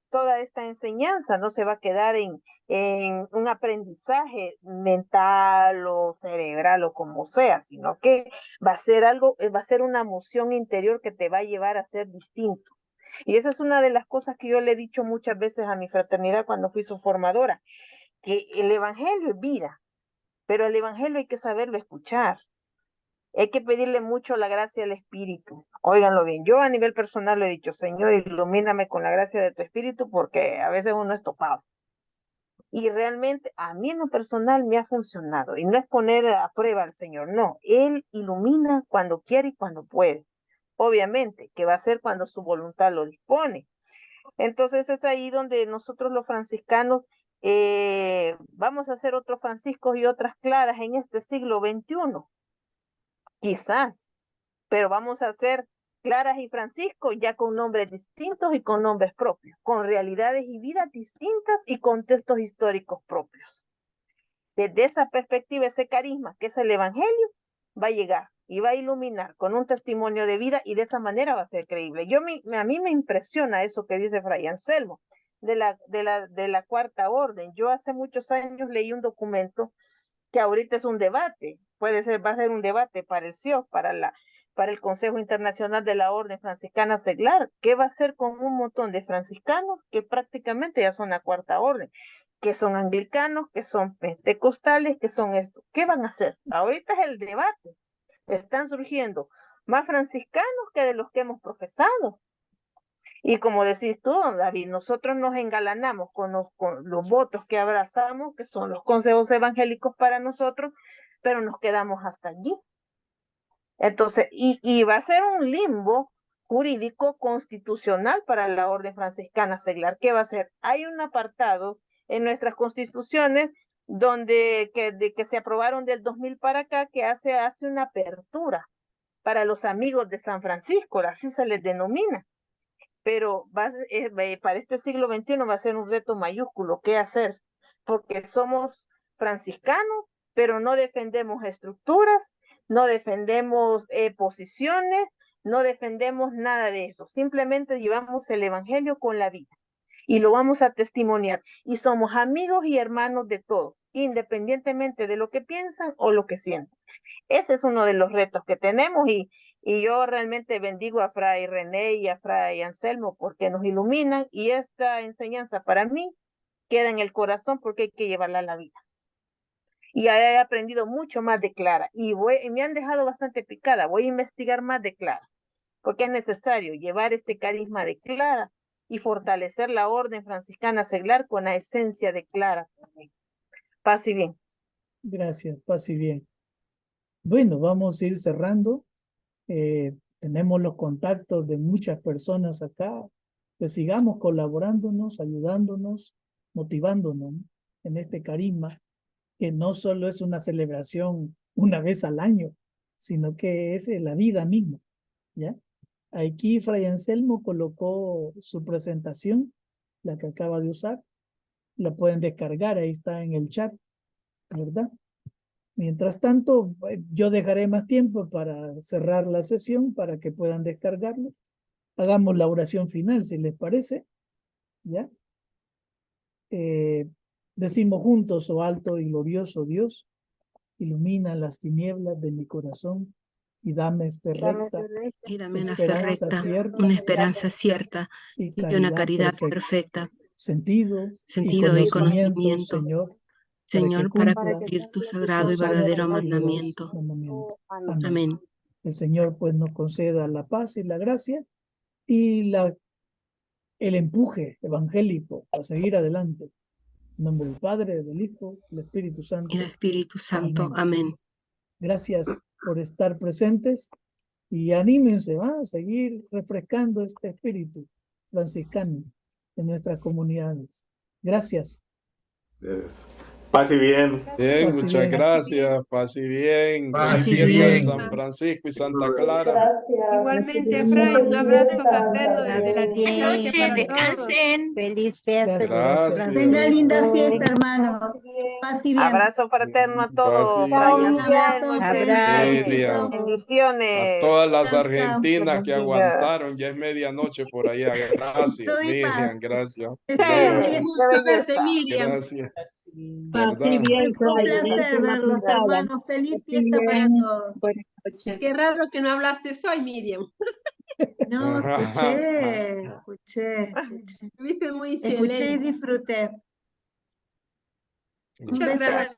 toda esta enseñanza no se va a quedar en un aprendizaje mental o cerebral o como sea, sino que va a ser algo, va a ser una emoción interior que te va a llevar a ser distinto. Y esa es una de las cosas que yo le he dicho muchas veces a mi fraternidad cuando fui su formadora, que el evangelio es vida, pero el evangelio hay que saberlo escuchar. Hay que pedirle mucho la gracia del Espíritu. Óiganlo bien, yo a nivel personal le he dicho, Señor, ilumíname con la gracia de tu Espíritu, porque a veces uno es topado. Y realmente a mí en lo personal me ha funcionado. Y no es poner a prueba al Señor, no. Él ilumina cuando quiere y cuando puede. Obviamente, que va a ser cuando su voluntad lo dispone. Entonces es ahí donde nosotros los franciscanos vamos a hacer otros franciscos y otras claras en este siglo XXI, quizás, pero vamos a hacer claras y franciscos ya con nombres distintos y con nombres propios, con realidades y vidas distintas y contextos históricos propios. Desde esa perspectiva, ese carisma que es el evangelio va a llegar y va a iluminar con un testimonio de vida, y de esa manera va a ser creíble. A mí me impresiona eso que dice Fray Anselmo de la Cuarta Orden. Yo hace muchos años leí un documento que ahorita es un debate, va a ser un debate para el CIO, para el Consejo Internacional de la Orden Franciscana Seglar. ¿Qué va a hacer con un montón de franciscanos que prácticamente ya son la Cuarta Orden? Que son anglicanos, que son pentecostales, que son esto. ¿Qué van a hacer? Ahorita es el debate. Están surgiendo más franciscanos que de los que hemos profesado. Y como decís tú, David, nosotros nos engalanamos con los votos que abrazamos, que son los consejos evangélicos para nosotros, pero nos quedamos hasta allí. Entonces, y va a ser un limbo jurídico constitucional para la Orden Franciscana Seglar. ¿Qué va a ser? Hay un apartado en nuestras constituciones que se aprobaron del 2000 para acá, que hace una apertura para los amigos de San Francisco, así se les denomina. Pero para este siglo XXI va a ser un reto mayúsculo. ¿Qué hacer? Porque somos franciscanos, pero no defendemos estructuras, no defendemos posiciones, no defendemos nada de eso. Simplemente llevamos el evangelio con la vida y lo vamos a testimoniar. Y somos amigos y hermanos de todos, independientemente de lo que piensan o lo que sienten. Ese es uno de los retos que tenemos, y yo realmente bendigo a Fray René y a Fray Anselmo porque nos iluminan, y esta enseñanza para mí queda en el corazón porque hay que llevarla a la vida. Y he aprendido mucho más de Clara y me han dejado bastante picada. Voy a investigar más de Clara porque es necesario llevar este carisma de Clara y fortalecer la Orden Franciscana Seglar con la esencia de Clara también. Paz y bien. Gracias, paz y bien. Bueno, vamos a ir cerrando. tenemos los contactos de muchas personas acá, pues sigamos colaborándonos, ayudándonos, motivándonos, ¿no?, en este carisma, que no solo es una celebración una vez al año, sino que es la vida misma, ¿ya? Aquí Fray Anselmo colocó su presentación, la que acaba de usar, la pueden descargar, ahí está en el chat, ¿verdad? Mientras tanto, yo dejaré más tiempo para cerrar la sesión, para que puedan descargarlo. Hagamos la oración final, si les parece, ¿ya? Decimos juntos: oh alto y glorioso Dios, ilumina las tinieblas de mi corazón y dame fe recta, Y dame una fe esperanza recta, cierta una esperanza cierta y y una caridad perfecta, perfecta, sentido y sentido y conocimiento, conocimiento, Señor, Señor, para cumpla cumplir tu tu sagrado y santo verdadero y mandamiento. mandamiento. Amén. Amén. El Señor pues nos conceda la paz y la gracia y el empuje evangélico a seguir adelante. En nombre del Padre, del Hijo, del Espíritu Y Santo. del Espíritu Santo. Amén. Gracias por estar presentes y anímense, ¿va?, a seguir refrescando este espíritu franciscano en nuestras comunidades. Gracias. Paz y bien. Bien, Paz y muchas bien. gracias. Paz y bien. Paz Feliz y fiesta de bien. San Francisco y Santa Clara. Gracias. Igualmente, Muchas Fray, un abrazo fiestas fraterno desde la también. China Noche, para todos. descansen. Feliz fiesta. Gracias. Gracias. Tenga linda fiesta, Gracias. hermano. Paz y bien. Abrazo fraterno a Paz todos. y Fray bien. Un abrazo, Anselmo, Miriam. A bendiciones. todas las Chao, chao. argentinas que Buenos días. aguantaron, ya es medianoche por allá. Gracias, Todo y paz. Miriam, gracias. Qué Leo, gusto Qué verte, belleza. Miriam. gracias. Paz y ¿Verdad? bien, Un Fray, placer gracias por la verlos, pintada. hermanos. Feliz Paz y fiesta para bien. todos. Buenas noches. Qué raro que no hablaste hoy, Miriam. No, escuché. Viste muy Escuché y excelente. disfruté. Un Muchas beso. gracias.